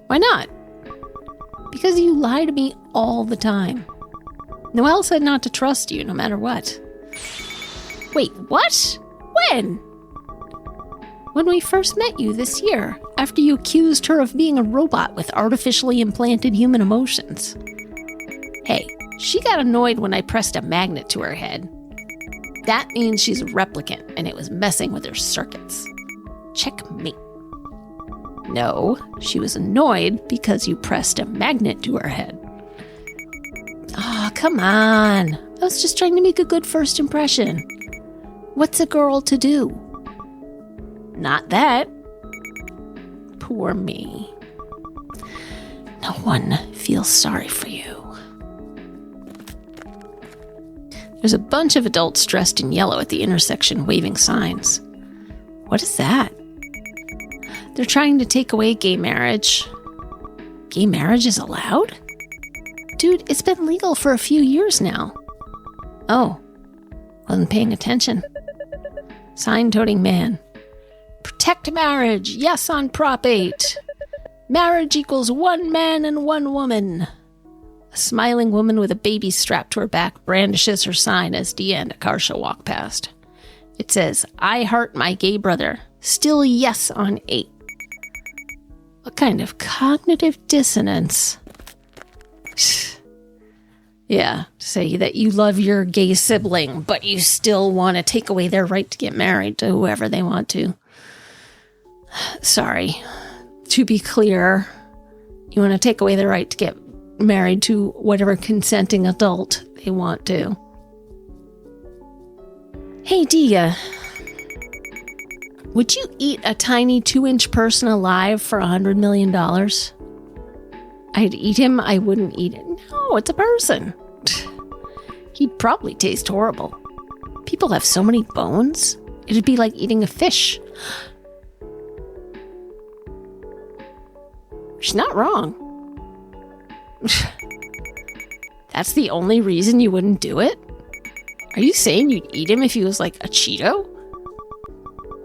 Why not? Because you lie to me all the time. Noelle said not to trust you no matter what. Wait, what? When? When we first met you this year, after you accused her of being a robot with artificially implanted human emotions. Hey, she got annoyed when I pressed a magnet to her head. That means she's a replicant, and it was messing with her circuits. Checkmate. No, she was annoyed because you pressed a magnet to her head. Oh, come on. I was just trying to make a good first impression. What's a girl to do? Not that. Poor me. No one feels sorry for you. There's a bunch of adults dressed in yellow at the intersection waving signs. What is that? They're trying to take away gay marriage. Gay marriage is allowed? Dude, it's been legal for a few years now. Oh, wasn't paying attention. Sign-toting man. Protect marriage, yes on Prop 8. Marriage equals one man and one woman. A smiling woman with a baby strapped to her back brandishes her sign as Diya and Akarsha walk past. It says, I heart my gay brother. Still yes on 8. What kind of cognitive dissonance? Yeah, say that you love your gay sibling, but you still want to take away their right to get married to whoever they want to. Sorry. To be clear, you want to take away the right to get married to whatever consenting adult they want to. Hey, Diya. Would you eat a tiny 2-inch person alive for $100 million? I'd eat him, I wouldn't eat it. No, it's a person. He'd probably taste horrible. People have so many bones. It'd be like eating a fish. She's not wrong. That's the only reason you wouldn't do it? Are you saying you'd eat him if he was like a Cheeto?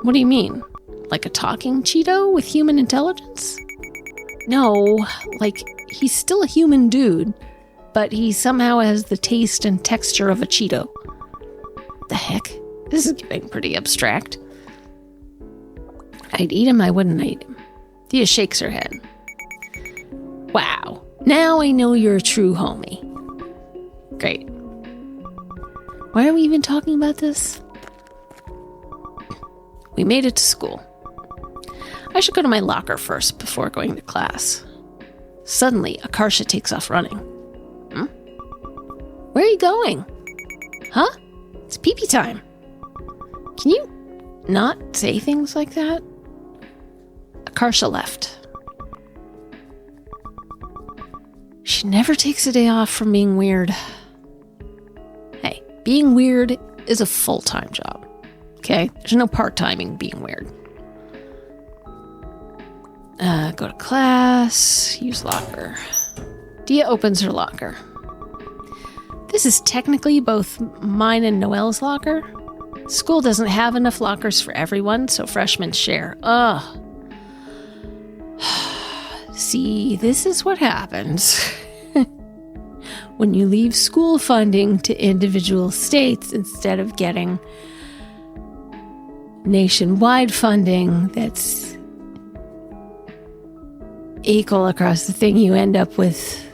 What do you mean? Like a talking Cheeto with human intelligence? No, like he's still a human dude, but he somehow has the taste and texture of a Cheeto. The heck? This is getting pretty abstract. I'd eat him, I wouldn't eat him. Diya shakes her head. Wow, now I know you're a true homie. Great. Why are we even talking about this? We made it to school. I should go to my locker first before going to class. Suddenly, Akarsha takes off running. Where are you going? Huh? It's pee-pee time. Can you not say things like that? Akarsha left. She never takes a day off from being weird. Hey, being weird is a full-time job. Okay? There's no part-timing being weird. Go to class, use locker. Diya opens her locker. This is technically both mine and Noelle's locker. School doesn't have enough lockers for everyone, so freshmen share. Ugh. See, this is what happens when you leave school funding to individual states instead of getting nationwide funding that's equal across the thing. You end up with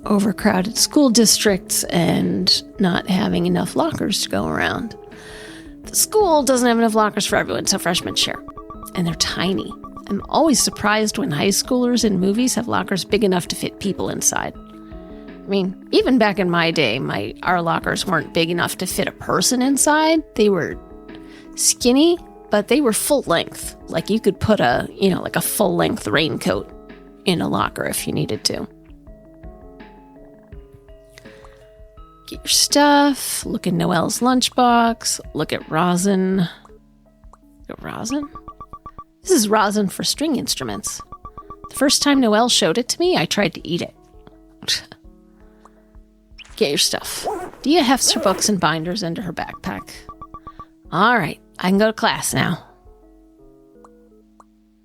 overcrowded school districts and not having enough lockers to go around. The school doesn't have enough lockers for everyone, so freshmen share. And they're tiny. I'm always surprised when high schoolers in movies have lockers big enough to fit people inside. I mean, even back in my day, our lockers weren't big enough to fit a person inside. They were skinny, but they were full length. Like you could put a full length raincoat in a locker if you needed to. Get your stuff, look in Noelle's lunchbox, look at rosin. Rosin? This is rosin for string instruments. The first time Noelle showed it to me, I tried to eat it. Get your stuff. Diya hefts her books and binders into her backpack. All right, I can go to class now.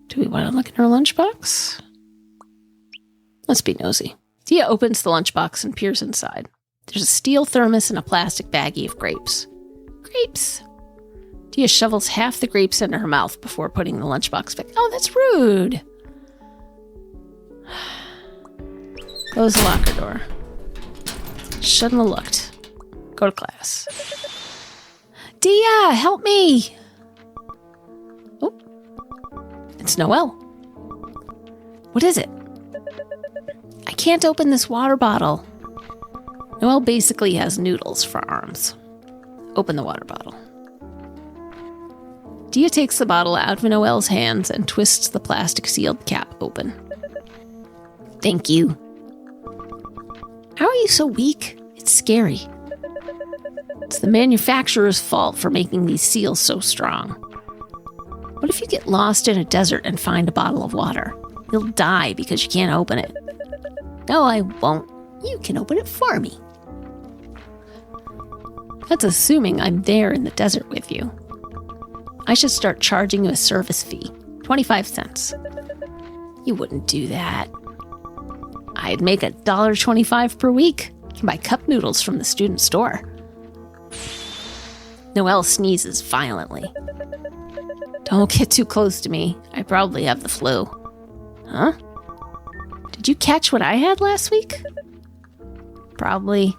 Do we want to look in her lunchbox? Let's be nosy. Diya opens the lunchbox and peers inside. There's a steel thermos and a plastic baggie of grapes. Grapes! Diya shovels half the grapes into her mouth before putting the lunchbox back. Oh, that's rude. Close the locker door. Shouldn't have looked. Go to class. Diya, help me! Oh, it's Noelle. What is it? I can't open this water bottle. Noelle basically has noodles for arms. Open the water bottle. Diya takes the bottle out of Noelle's hands and twists the plastic sealed cap open. Thank you. How are you so weak? It's scary. It's the manufacturer's fault for making these seals so strong. What if you get lost in a desert and find a bottle of water? You'll die because you can't open it. No, I won't. You can open it for me. That's assuming I'm there in the desert with you. I should start charging you a service fee. 25 cents. You wouldn't do that. I'd make $1.25 per week. You can buy cup noodles from the student store. Noelle sneezes violently. Don't get too close to me. I probably have the flu. Huh? Did you catch what I had last week? Probably.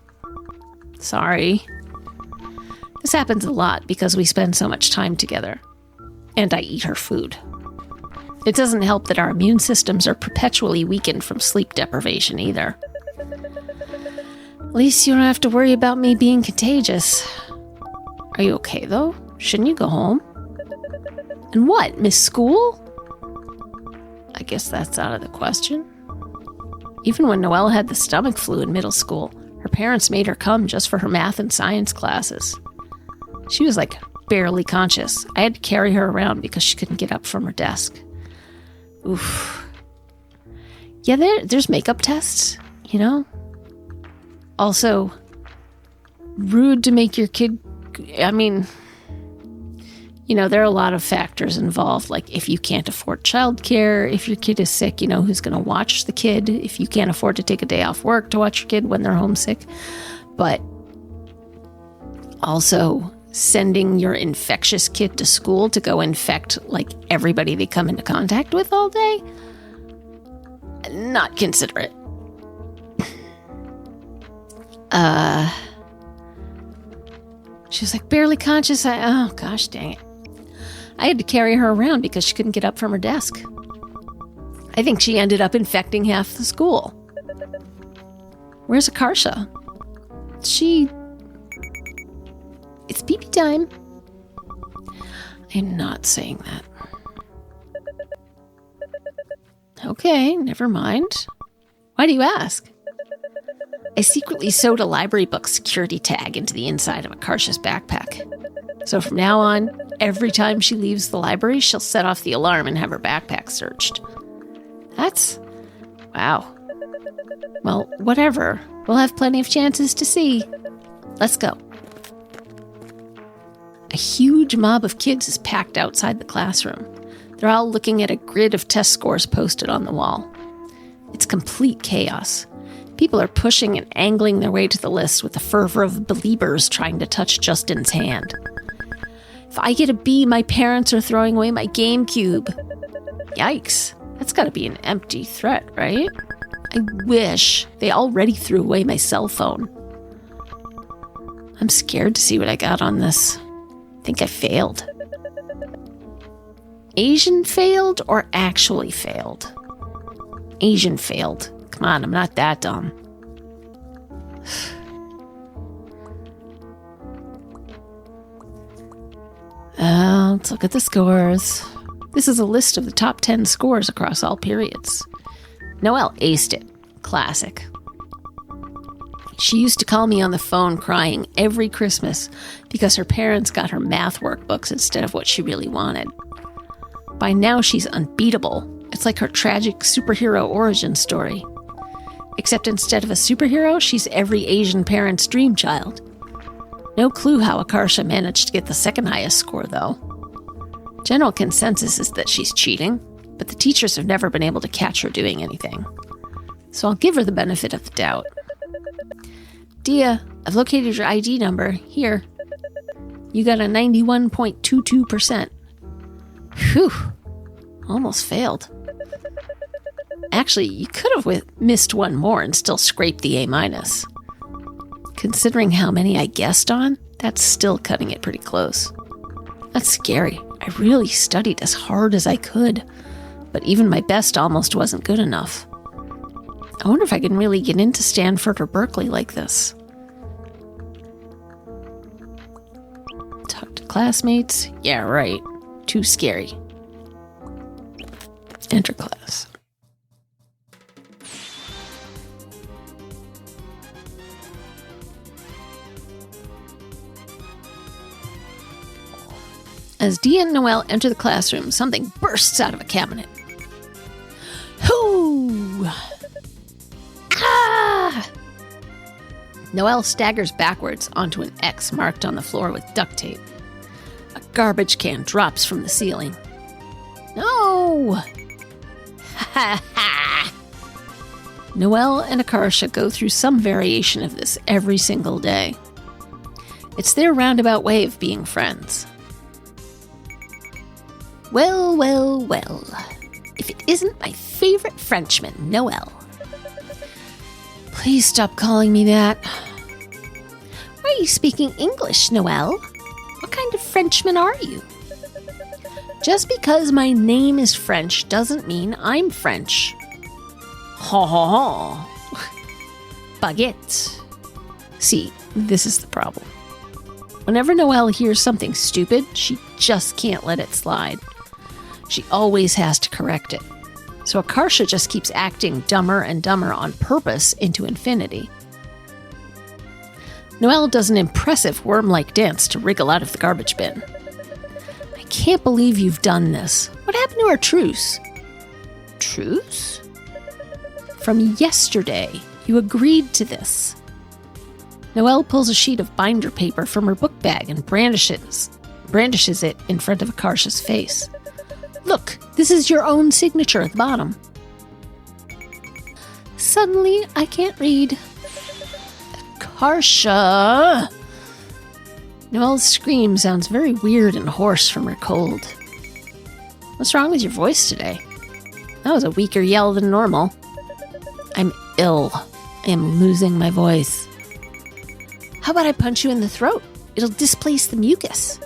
Sorry. This happens a lot because we spend so much time together. And I eat her food. It doesn't help that our immune systems are perpetually weakened from sleep deprivation either. At least you don't have to worry about me being contagious. Are you okay, though? Shouldn't you go home? And what, miss school? I guess that's out of the question. Even when Noelle had the stomach flu in middle school, her parents made her come just for her math and science classes. She was like barely conscious. I had to carry her around because she couldn't get up from her desk. Oof. Yeah, there's makeup tests, you know? Also, rude to make your kid... I mean, you know, there are a lot of factors involved. Like, if you can't afford childcare, if your kid is sick, you know, who's going to watch the kid? If you can't afford to take a day off work to watch your kid when they're homesick. But Also, sending your infectious kid to school to go infect, like, everybody they come into contact with all day? Not considerate. She was like, barely conscious. Oh, gosh dang it. I had to carry her around because she couldn't get up from her desk. I think she ended up infecting half the school. Where's Akarsha? It's pee-pee time. I'm not saying that. Okay, never mind. Why do you ask? I secretly sewed a library book security tag into the inside of Akarsha's backpack. So from now on, every time she leaves the library, she'll set off the alarm and have her backpack searched. Wow. Well, whatever. We'll have plenty of chances to see. Let's go. A huge mob of kids is packed outside the classroom. They're all looking at a grid of test scores posted on the wall. It's complete chaos. People are pushing and angling their way to the list with the fervor of believers trying to touch Justin's hand. If I get a B, my parents are throwing away my GameCube. Yikes. That's got to be an empty threat, right? I wish they already threw away my cell phone. I'm scared to see what I got on this. I think I failed. Asian failed or actually failed? Asian failed. Come on, I'm not that dumb. Let's look at the scores. This is a list of the top 10 scores across all periods. Noelle aced it. Classic. She used to call me on the phone crying every Christmas because her parents got her math workbooks instead of what she really wanted. By now, she's unbeatable. It's like her tragic superhero origin story. Except instead of a superhero, she's every Asian parent's dream child. No clue how Akarsha managed to get the second highest score, though. General consensus is that she's cheating, but the teachers have never been able to catch her doing anything. So I'll give her the benefit of the doubt. Diya, I've located your ID number. Here. You got a 91.22%. Whew. Almost failed. Actually, you could have missed one more and still scraped the A-. Considering how many I guessed on, that's still cutting it pretty close. That's scary. I really studied as hard as I could, but even my best almost wasn't good enough. I wonder if I can really get into Stanford or Berkeley like this. Talk to classmates? Yeah, right. Too scary. Enter class. As Diya and Noelle enter the classroom, something bursts out of a cabinet. Hoo! Ah! Noelle staggers backwards onto an X marked on the floor with duct tape. A garbage can drops from the ceiling. No! Ha ha! Noelle and Akarsha go through some variation of this every single day. It's their roundabout way of being friends. Well, well, well. If it isn't my favorite Frenchman, Noelle. Please stop calling me that. Why are you speaking English, Noelle? What kind of Frenchman are you? Just because my name is French doesn't mean I'm French. Ha ha ha. Baguette. See, this is the problem. Whenever Noelle hears something stupid, she just can't let it slide. She always has to correct it. So Akarsha just keeps acting dumber and dumber on purpose into infinity. Noelle does an impressive worm-like dance to wriggle out of the garbage bin. I can't believe you've done this. What happened to our truce? Truce? From yesterday, you agreed to this. Noelle pulls a sheet of binder paper from her book bag and brandishes it in front of Akarsha's face. Look, this is your own signature at the bottom. Suddenly, I can't read. Akarsha! Noelle's scream sounds very weird and hoarse from her cold. What's wrong with your voice today? That was a weaker yell than normal. I'm ill. I am losing my voice. How about I punch you in the throat? It'll displace the mucus.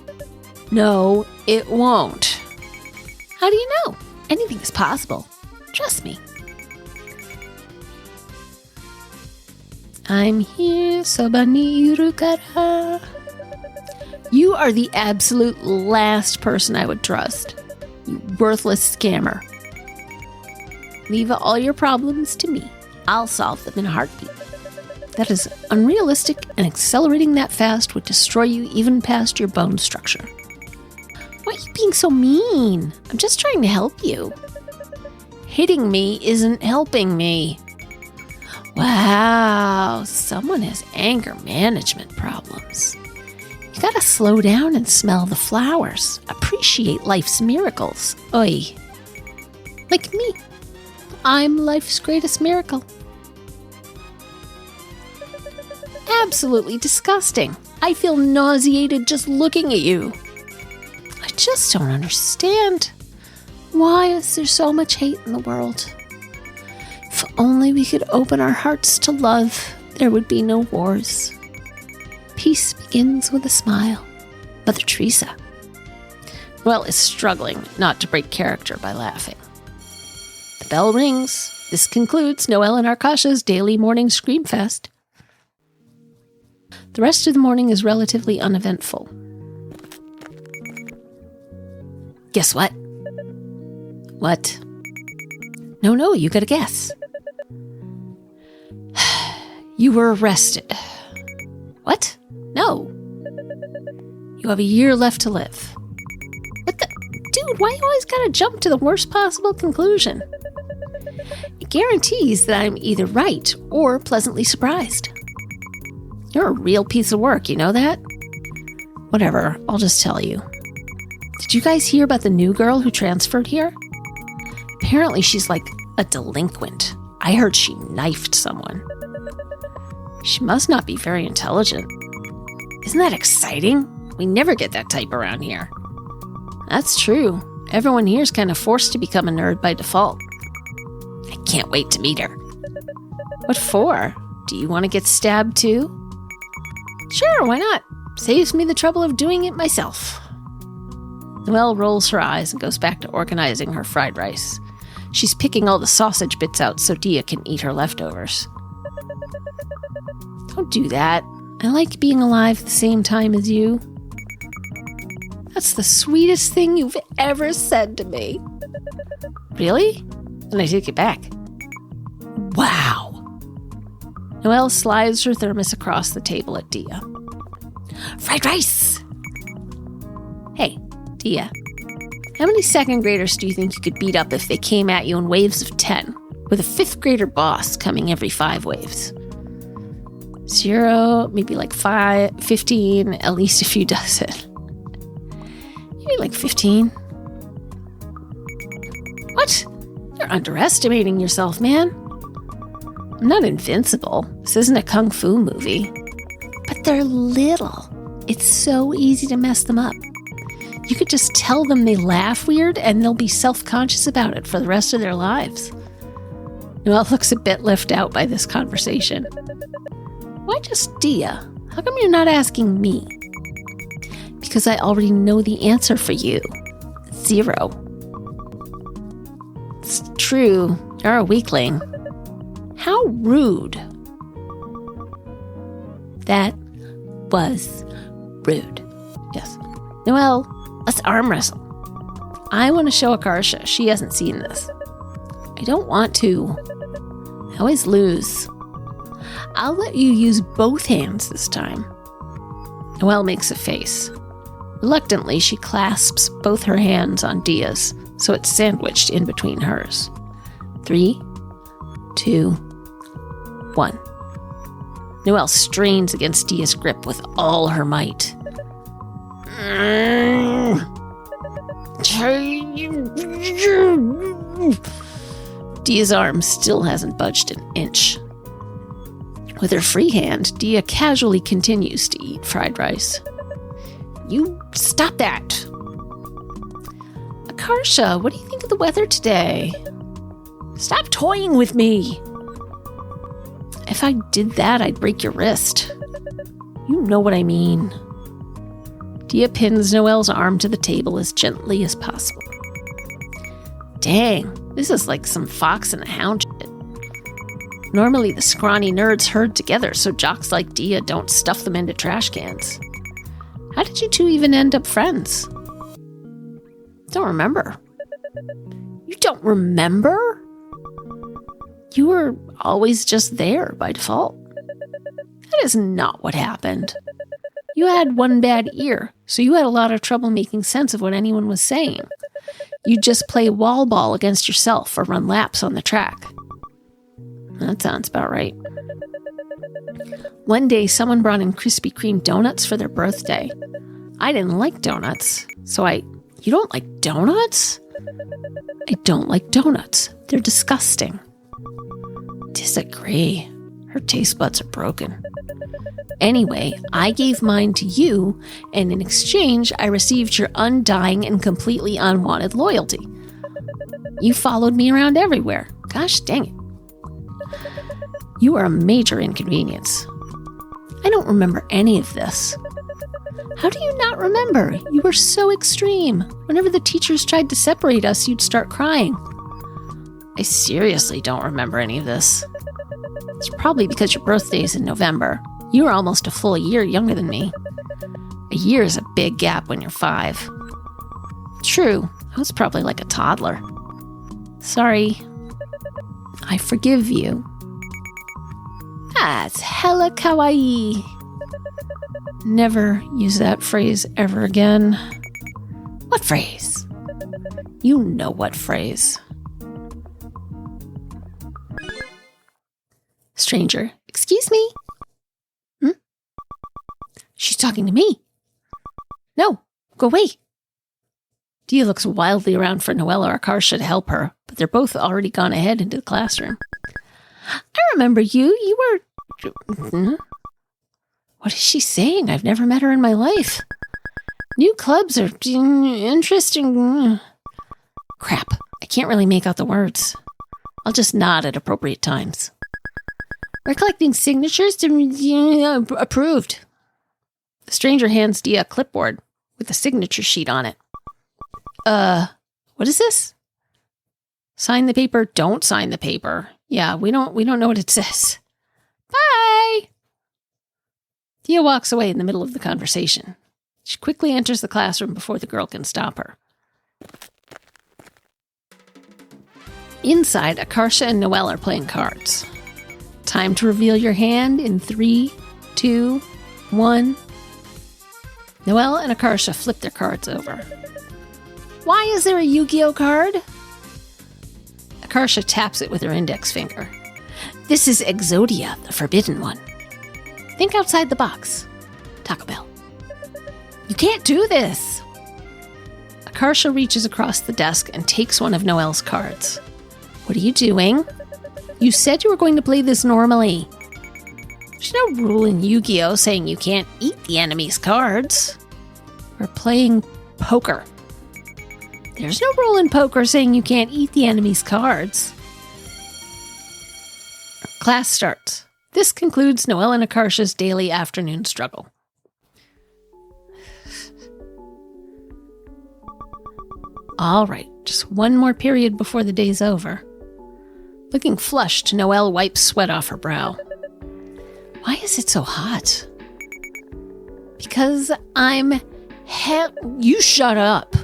No, it won't. How do you know? Anything is possible. Trust me. I'm here, soba ni irukara. You are the absolute last person I would trust. You worthless scammer. Leave all your problems to me. I'll solve them in a heartbeat. That is unrealistic, and accelerating that fast would destroy you even past your bone structure. Why are you being so mean? I'm just trying to help you. Hitting me isn't helping me. Wow, someone has anger management problems. You gotta slow down and smell the flowers. Appreciate life's miracles. Oi. Like me. I'm life's greatest miracle. Absolutely disgusting. I feel nauseated just looking at you. I just don't understand. Why is there so much hate in the world? If only we could open our hearts to love, there would be no wars. Peace begins with a smile. Mother Teresa. Noelle is struggling not to break character by laughing. The bell rings. This concludes Noelle and Akarsha's daily morning scream fest. The rest of the morning is relatively uneventful. Guess what? What? No, you gotta guess. You were arrested. What? No. You have a year left to live. What the? Dude, why you always gotta jump to the worst possible conclusion? It guarantees that I'm either right or pleasantly surprised. You're a real piece of work, you know that? Whatever, I'll just tell you. Did you guys hear about the new girl who transferred here? Apparently she's like a delinquent. I heard she knifed someone. She must not be very intelligent. Isn't that exciting? We never get that type around here. That's true. Everyone here's kind of forced to become a nerd by default. I can't wait to meet her. What for? Do you want to get stabbed too? Sure, why not? Saves me the trouble of doing it myself. Noelle rolls her eyes and goes back to organizing her fried rice. She's picking all the sausage bits out so Diya can eat her leftovers. Don't do that. I like being alive at the same time as you. That's the sweetest thing you've ever said to me. Really? Then I take it back. Wow. Noelle slides her thermos across the table at Diya. Fried rice! Hey, Diya, how many second graders do you think you could beat up if they came at you in waves of 10, with a fifth grader boss coming every 5 waves? 0, maybe like 5, 15, at least a few dozen. Maybe like 15. What? You're underestimating yourself, man. I'm not invincible. This isn't a kung fu movie. But they're little. It's so easy to mess them up. You could just tell them they laugh weird and they'll be self-conscious about it for the rest of their lives. Noelle looks a bit left out by this conversation. Why just Diya? How come you're not asking me? Because I already know the answer for you. 0. It's true, you're a weakling. How rude. That was rude. Yes. Noelle, let's arm wrestle. I want to show Akarsha. She hasn't seen this. I don't want to. I always lose. I'll let you use both hands this time. Noelle makes a face. Reluctantly, she clasps both her hands on Diya's, so it's sandwiched in between hers. 3, 2, 1. Noelle strains against Diya's grip with all her might. Diya's arm still hasn't budged an inch. With her free hand, Diya casually continues to eat fried rice. You stop that. Akarsha, what do you think of the weather today? Stop toying with me. If I did that, I'd break your wrist. You know what I mean. Diya pins Noelle's arm to the table as gently as possible. Dang, this is like some Fox and the Hound shit. Normally the scrawny nerds herd together so jocks like Diya don't stuff them into trash cans. How did you two even end up friends? Don't remember. You don't remember? You were always just there by default. That is not what happened. You had one bad ear, so you had a lot of trouble making sense of what anyone was saying. You'd just play wall ball against yourself or run laps on the track. That sounds about right. One day, someone brought in Krispy Kreme donuts for their birthday. I didn't like donuts, so You don't like donuts? I don't like donuts. They're disgusting. Disagree. Her taste buds are broken. Anyway, I gave mine to you, and in exchange, I received your undying and completely unwanted loyalty. You followed me around everywhere. Gosh dang it. You are a major inconvenience. I don't remember any of this. How do you not remember? You were so extreme. Whenever the teachers tried to separate us, you'd start crying. I seriously don't remember any of this. It's probably because your birthday is in November. You are almost a full year younger than me. A year is a big gap when you're 5. True, I was probably like a toddler. Sorry. I forgive you. That's hella kawaii. Never use that phrase ever again. What phrase? You know what phrase. Stranger, excuse me? She's talking to me. No, go away. Diya looks wildly around for Noelle or Akarsha to help her, but they're both already gone ahead into the classroom. I remember you. You were... What is she saying? I've never met her in my life. New clubs are interesting. Crap, I can't really make out the words. I'll just nod at appropriate times. We're collecting signatures to... approved. The stranger hands Diya a clipboard with a signature sheet on it. What is this? Sign the paper, don't sign the paper. Yeah, we don't know what it says. Bye! Diya walks away in the middle of the conversation. She quickly enters the classroom before the girl can stop her. Inside, Akarsha and Noelle are playing cards. Time to reveal your hand in 3, 2, 1. Noelle and Akarsha flip their cards over. Why is there a Yu-Gi-Oh card? Akarsha taps it with her index finger. This is Exodia, the forbidden one. Think outside the box. Taco Bell. You can't do this! Akarsha reaches across the desk and takes one of Noelle's cards. What are you doing? You said you were going to play this normally. There's no rule in Yu-Gi-Oh saying you can't eat the enemy's cards. We're playing poker. There's no rule in poker saying you can't eat the enemy's cards. Class starts. This concludes Noelle and Akarsha's daily afternoon struggle. All right, just one more period before the day's over. Looking flushed, Noelle wipes sweat off her brow. Why is it so hot? Because I'm... You shut up.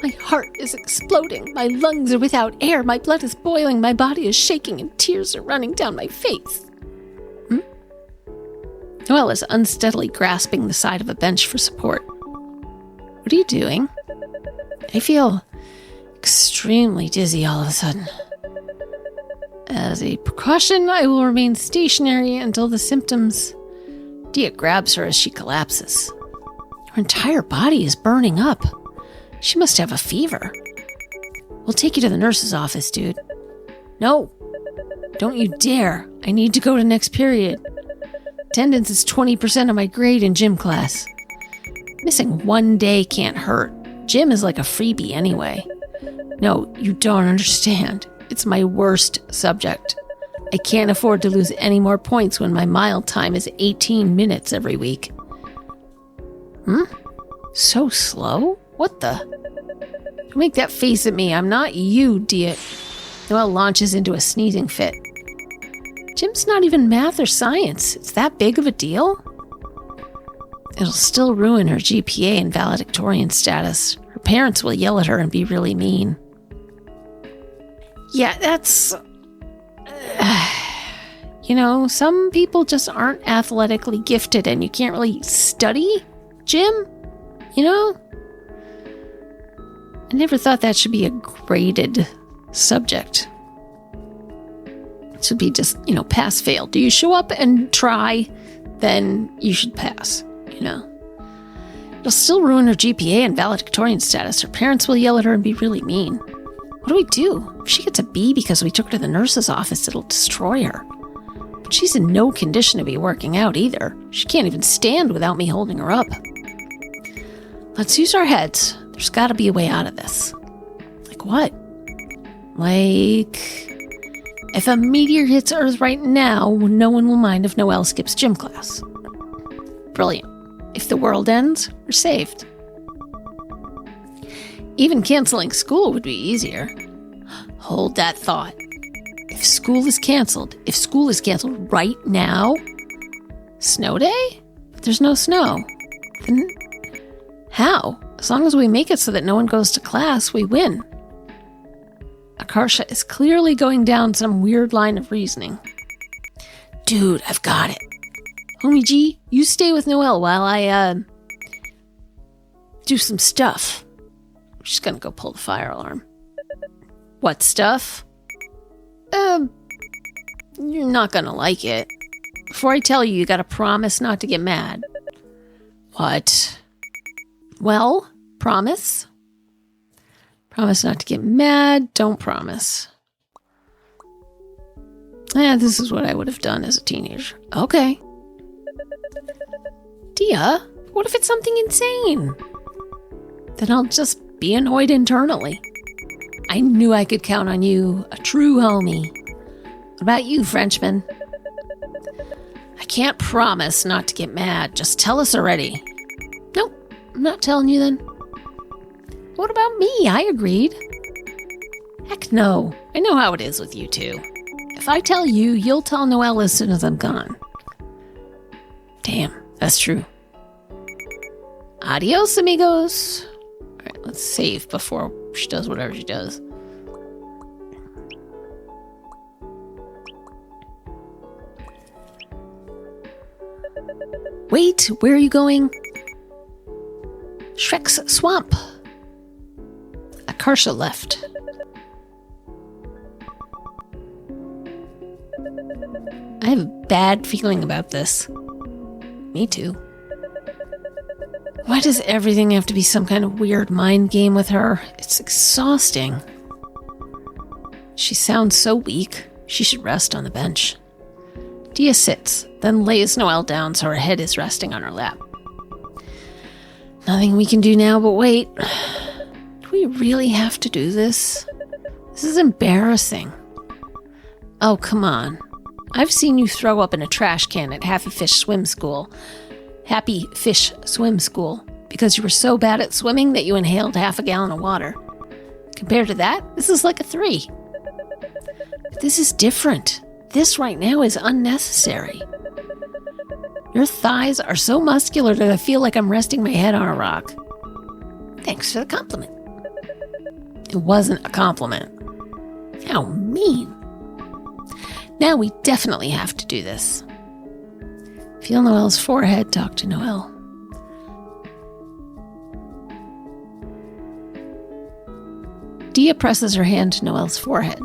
My heart is exploding. My lungs are without air. My blood is boiling. My body is shaking and tears are running down my face. Noelle is unsteadily grasping the side of a bench for support. What are you doing? I feel extremely dizzy all of a sudden. As a precaution, I will remain stationary until the symptoms... Diya grabs her as she collapses. Her entire body is burning up. She must have a fever. We'll take you to the nurse's office, dude. No. Don't you dare. I need to go to next period. Attendance is 20% of my grade in gym class. Missing one day can't hurt. Gym is like a freebie anyway. No, you don't understand. It's my worst subject. I can't afford to lose any more points when my mile time is 18 minutes every week. So slow? What the? Don't make that face at me. I'm not you, Diya. Noelle launches into a sneezing fit. Gym's not even math or science. It's that big of a deal? It'll still ruin her GPA and valedictorian status. Her parents will yell at her and be really mean. Yeah, that's... some people just aren't athletically gifted and you can't really study gym, I never thought that should be a graded subject. It should be just, pass, fail. Do you show up and try? Then you should pass, It'll still ruin her GPA and valedictorian status. Her parents will yell at her and be really mean. What do we do? If she gets a B because we took her to the nurse's office, it'll destroy her. But she's in no condition to be working out either. She can't even stand without me holding her up. Let's use our heads. There's got to be a way out of this. Like what? Like... if a meteor hits Earth right now, no one will mind if Noelle skips gym class. Brilliant. If the world ends, we're saved. Even canceling school would be easier. Hold that thought. If school is canceled right now, snow day? But there's no snow. Then how? As long as we make it so that no one goes to class, we win. Akarsha is clearly going down some weird line of reasoning. Dude, I've got it. Homie G, you stay with Noelle while I, do some stuff. I'm just gonna go pull the fire alarm. What stuff? You're not gonna like it. Before I tell you, you gotta promise not to get mad. What? Well, promise. Promise not to get mad. Don't promise. This is what I would have done as a teenager. Okay. Diya, what if it's something insane? Then I'll just be annoyed internally. I knew I could count on you, a true homie. What about you, Frenchman? I can't promise not to get mad. Just tell us already. Nope, I'm not telling you then. What about me? I agreed. Heck no. I know how it is with you two. If I tell you, you'll tell Noelle as soon as I'm gone. Damn, that's true. Adios, amigos. Alright, let's save before she does whatever she does. Wait, where are you going? Shrek's swamp. Akarsha left. I have a bad feeling about this. Me too. Why does everything have to be some kind of weird mind game with her? It's exhausting. She sounds so weak. She should rest on the bench. Diya sits, then lays Noelle down so her head is resting on her lap. Nothing we can do now but wait. Do we really have to do this? This is embarrassing. Oh, come on. I've seen you throw up in a trash can at Happy Fish Swim School because you were so bad at swimming that you inhaled half a gallon of water. Compared to that, this is like a 3. But this is different. This right now is unnecessary. Your thighs are so muscular that I feel like I'm resting my head on a rock. Thanks for the compliment. It wasn't a compliment. How mean. Now we definitely have to do this. Feel Noelle's forehead, talk to Noelle. Diya presses her hand to Noelle's forehead.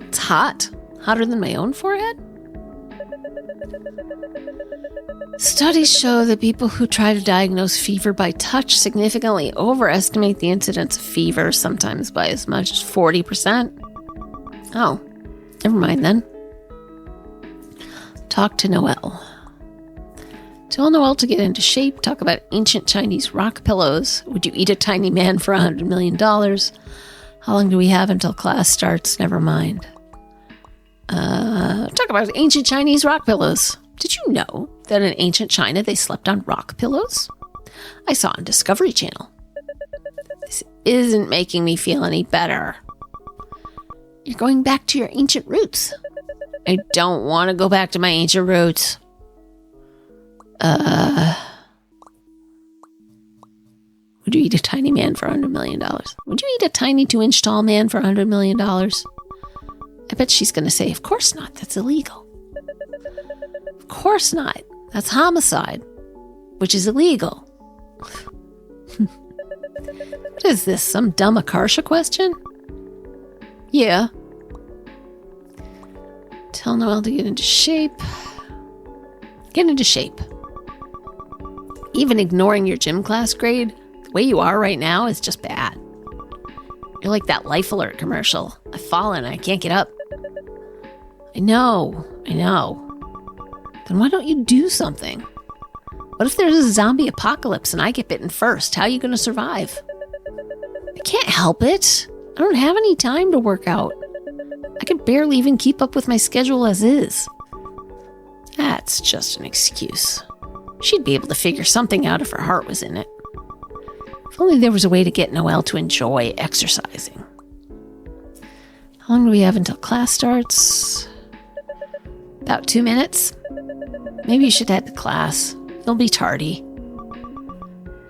It's hot. Hotter than my own forehead? Studies show that people who try to diagnose fever by touch significantly overestimate the incidence of fever, sometimes by as much as 40%. Oh, never mind then. Talk to Noelle. Tell Noelle to get into shape. Talk about ancient Chinese rock pillows. Would you eat a tiny man for $100 million? How long do we have until class starts? Never mind. Talk about ancient Chinese rock pillows. Did you know that in ancient China they slept on rock pillows? I saw on Discovery Channel. This isn't making me feel any better. You're going back to your ancient roots. I don't want to go back to my ancient roots. Would you eat a tiny man for $100 million? Would you eat a tiny 2-inch tall man for $100 million? I bet she's going to say, of course not. That's illegal. Of course not. That's homicide, which is illegal. What is this? Some dumb Akarsha question? Yeah. Tell Noelle to get into shape. Get into shape. Even ignoring your gym class grade, the way you are right now is just bad. You're like that Life Alert commercial. I've fallen, I can't get up. I know. Then why don't you do something? What if there's a zombie apocalypse and I get bitten first? How are you going to survive? I can't help it. I don't have any time to work out. I can barely even keep up with my schedule as is. That's just an excuse. She'd be able to figure something out if her heart was in it. If only there was a way to get Noelle to enjoy exercising. How long do we have until class starts? About 2 minutes. Maybe you should head to class. You'll be tardy.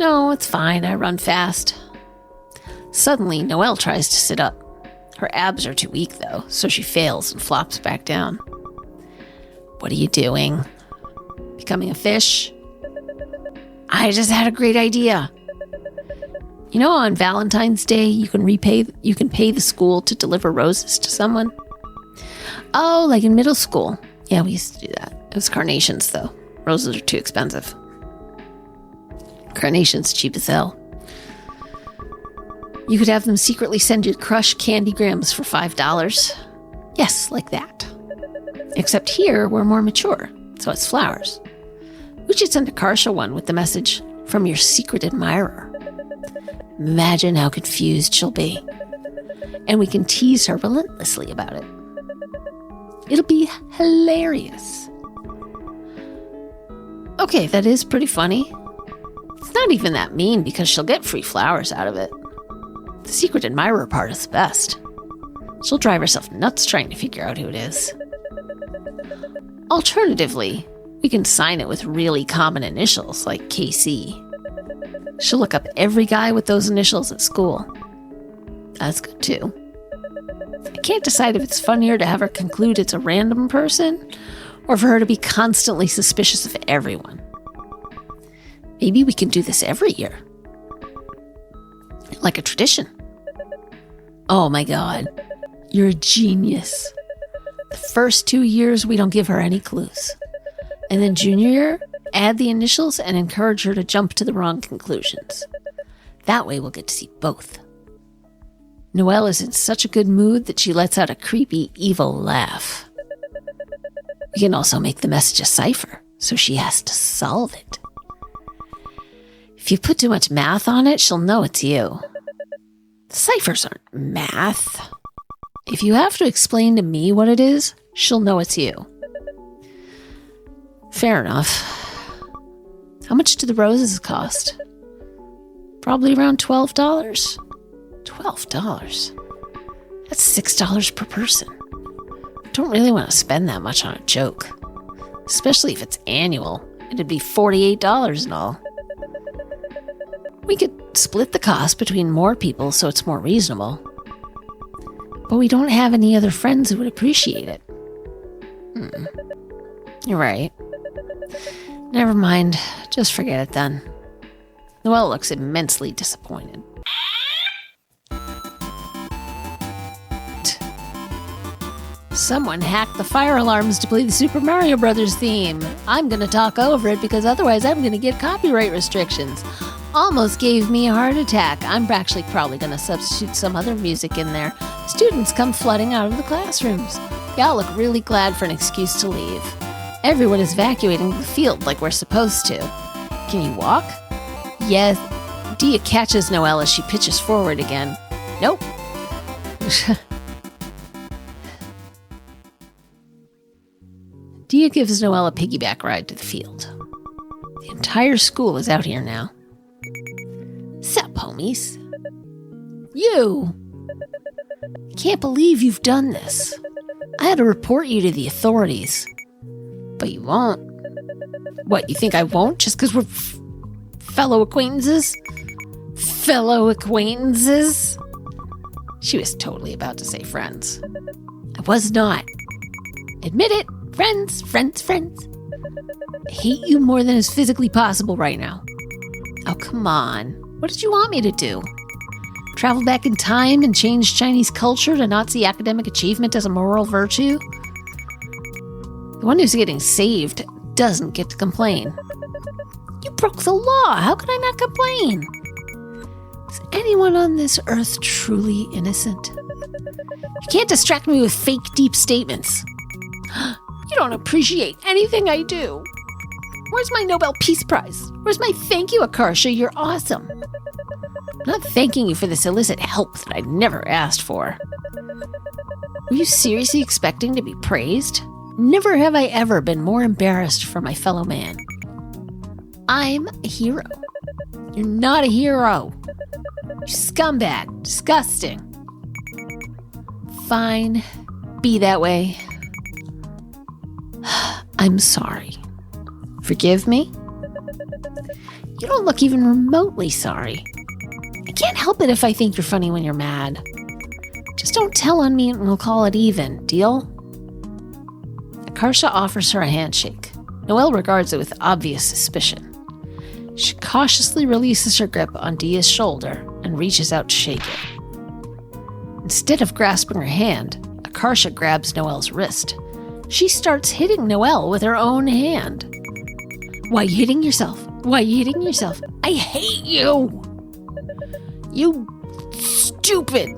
No, it's fine. I run fast. Suddenly, Noelle tries to sit up. Her abs are too weak, though, so she fails and flops back down. What are you doing? Becoming a fish? I just had a great idea. You know, on Valentine's Day, you can pay the school to deliver roses to someone? Oh, like in middle school. Yeah, we used to do that. It was carnations, though. Roses are too expensive. Carnations cheap as hell. You could have them secretly send your crush candygrams for $5. Yes, like that. Except here, we're more mature, so it's flowers. We should send Akarsha one with the message, from your secret admirer. Imagine how confused she'll be. And we can tease her relentlessly about it. It'll be hilarious. Okay, that is pretty funny. It's not even that mean because she'll get free flowers out of it. The secret admirer part is the best. She'll drive herself nuts trying to figure out who it is. Alternatively, we can sign it with really common initials like KC. She'll look up every guy with those initials at school. That's good too. I can't decide if it's funnier to have her conclude it's a random person or for her to be constantly suspicious of everyone. Maybe we can do this every year. Like a tradition. Oh my God, you're a genius. The first 2 years, we don't give her any clues. And then junior year, add the initials and encourage her to jump to the wrong conclusions. That way we'll get to see both. Noelle is in such a good mood that she lets out a creepy, evil laugh. We can also make the message a cipher, so she has to solve it. If you put too much math on it, she'll know it's you. Ciphers aren't math. If you have to explain to me what it is, she'll know it's you. Fair enough. How much do the roses cost? Probably around $12. $12? That's $6 per person. I don't really want to spend that much on a joke. Especially if it's annual. It'd be $48 and all. We could split the cost between more people so it's more reasonable. But we don't have any other friends who would appreciate it. You're right. Never mind. Just forget it then. Noelle looks immensely disappointed. Someone hacked the fire alarms to play the Super Mario Brothers theme. I'm gonna talk over it because otherwise I'm gonna get copyright restrictions. Almost gave me a heart attack. I'm actually probably gonna substitute some other music in there. Students come flooding out of the classrooms. They all look really glad for an excuse to leave. Everyone is evacuating the field like we're supposed to. Can you walk? Yes. Diya catches Noelle as she pitches forward again. Nope. Diya gives Noelle a piggyback ride to the field. The entire school is out here now. Sup, homies? You! I can't believe you've done this. I had to report you to the authorities. But you won't. What, you think I won't just because we're fellow acquaintances? Fellow acquaintances? She was totally about to say friends. I was not. Admit it. Friends, friends, friends. I hate you more than is physically possible right now. Oh, come on. What did you want me to do? Travel back in time and change Chinese culture to not see academic achievement as a moral virtue? The one who's getting saved doesn't get to complain. You broke the law. How could I not complain? Is anyone on this earth truly innocent? You can't distract me with fake deep statements. You don't appreciate anything I do. Where's my Nobel Peace Prize? Where's my thank you, Akarsha? You're awesome. I'm not thanking you for this illicit help that I never asked for. Were you seriously expecting to be praised? Never have I ever been more embarrassed for my fellow man. I'm a hero. You're not a hero. You scumbag. Disgusting. Fine. Be that way. I'm sorry. Forgive me? You don't look even remotely sorry. I can't help it if I think you're funny when you're mad. Just don't tell on me and we'll call it even. Deal? Akarsha offers her a handshake. Noelle regards it with obvious suspicion. She cautiously releases her grip on Diya's shoulder and reaches out to shake it. Instead of grasping her hand, Akarsha grabs Noelle's wrist. She starts hitting Noelle with her own hand. Why are you hitting yourself? Why are you hitting yourself? I hate you! You stupid!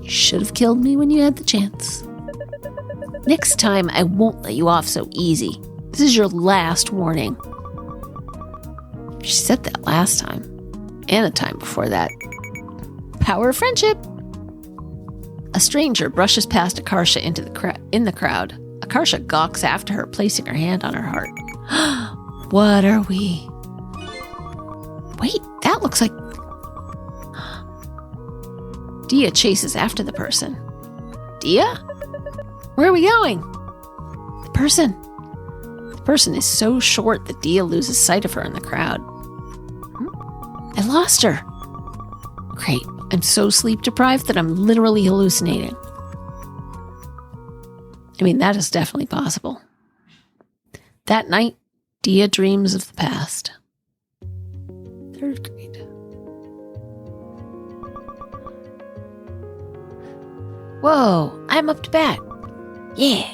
You should have killed me when you had the chance. Next time, I won't let you off so easy. This is your last warning. She said that last time. And a time before that. Power of friendship! A stranger brushes past Akarsha in the crowd. Akarsha gawks after her, placing her hand on her heart. What are we? Wait, that looks like... Diya chases after the person. Diya? Where are we going? The person. The person is so short that Diya loses sight of her in the crowd. I lost her. Great. I'm so sleep deprived that I'm literally hallucinating. I mean, that is definitely possible. That night, Diya dreams of the past. 3rd grade. Whoa, I'm up to bat. Yeah.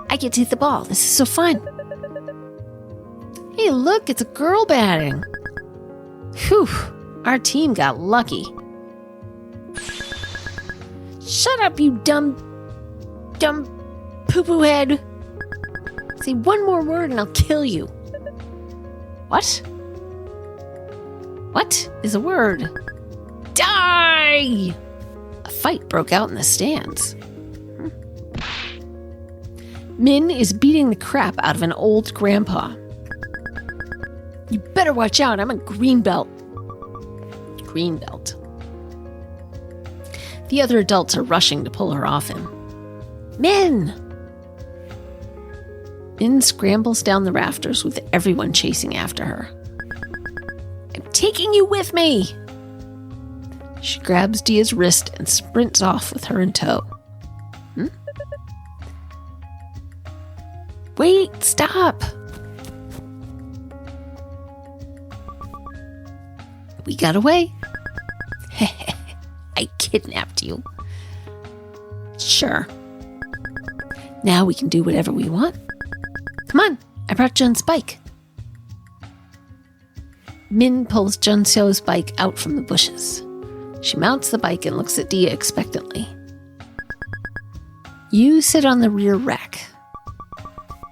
I get to hit the ball. This is so fun. Hey, look, it's a girl batting. Whew, our team got lucky. Shut up, you dumb poo-poo head. Say one more word and I'll kill you. What? What is a word? Die! A fight broke out in the stands. Min is beating the crap out of an old grandpa. You better watch out, I'm a green belt. Green belt. The other adults are rushing to pull her off him. Min! Min scrambles down the rafters with everyone chasing after her. I'm taking you with me! She grabs Diya's wrist and sprints off with her in tow. Wait, stop! We got away. I kidnapped you. Sure. Now we can do whatever we want. Come on, I brought Jun's bike. Min pulls Min-seo's bike out from the bushes. She mounts the bike and looks at Diya expectantly. You sit on the rear rack.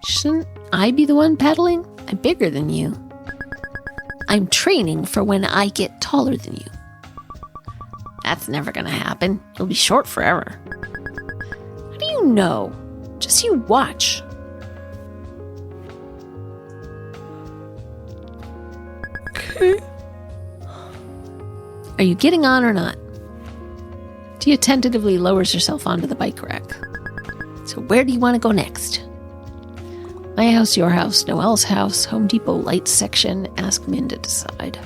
Shouldn't I be the one pedaling? I'm bigger than you. I'm training for when I get taller than you. That's never gonna happen. You'll be short forever. How do you know? Just you watch. Okay. Are you getting on or not? Diya tentatively lowers herself onto the bike rack. So where do you want to go next? My house, your house, Noelle's house, Home Depot lights section. Ask Min to decide.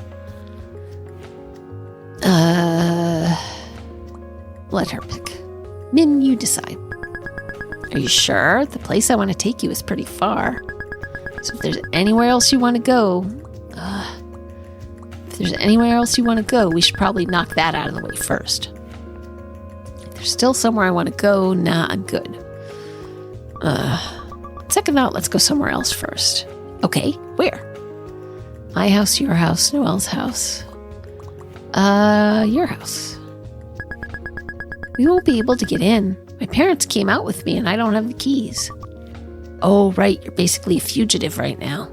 Let her pick. Min, you decide. Are you sure? The place I want to take you is pretty far. So if there's anywhere else you want to go, we should probably knock that out of the way first. If there's still somewhere I want to go, nah, I'm good. Second thought, let's go somewhere else first. Okay, where? My house, your house, Noelle's house. Your house. We won't be able to get in. My parents came out with me and I don't have the keys. Oh, right, you're basically a fugitive right now.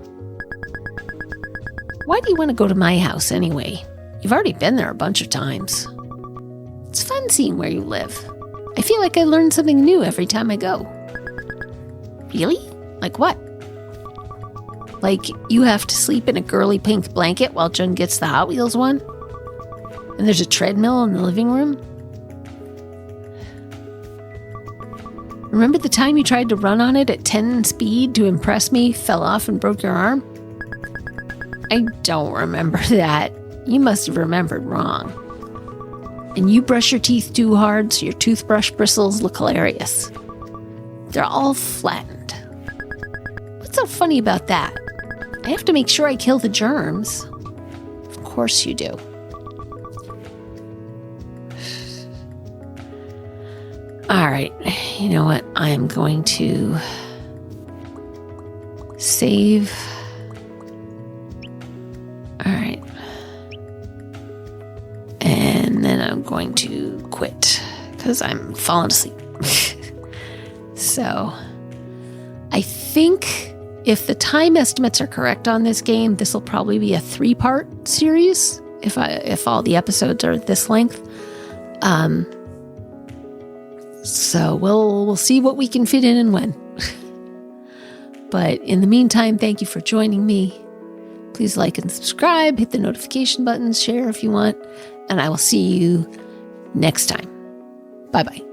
Why do you want to go to my house anyway? You've already been there a bunch of times. It's fun seeing where you live. I feel like I learn something new every time I go. Really? Like what? Like you have to sleep in a girly pink blanket while Jun gets the Hot Wheels one? And there's a treadmill in the living room? Remember the time you tried to run on it at 10 speed to impress me, fell off and broke your arm? I don't remember that. You must have remembered wrong. And you brush your teeth too hard so your toothbrush bristles look hilarious. They're all flattened. What's so funny about that? I have to make sure I kill the germs. Of course you do. Alright, you know what? I am going to save. Alright. And then I'm going to quit because I'm falling asleep. So, I think if the time estimates are correct on this game, this will probably be a 3-part series if all the episodes are this length. So we'll see what we can fit in and when. But in the meantime, thank you for joining me. Please like and subscribe, hit the notification buttons, share if you want, and I will see you next time. Bye-bye.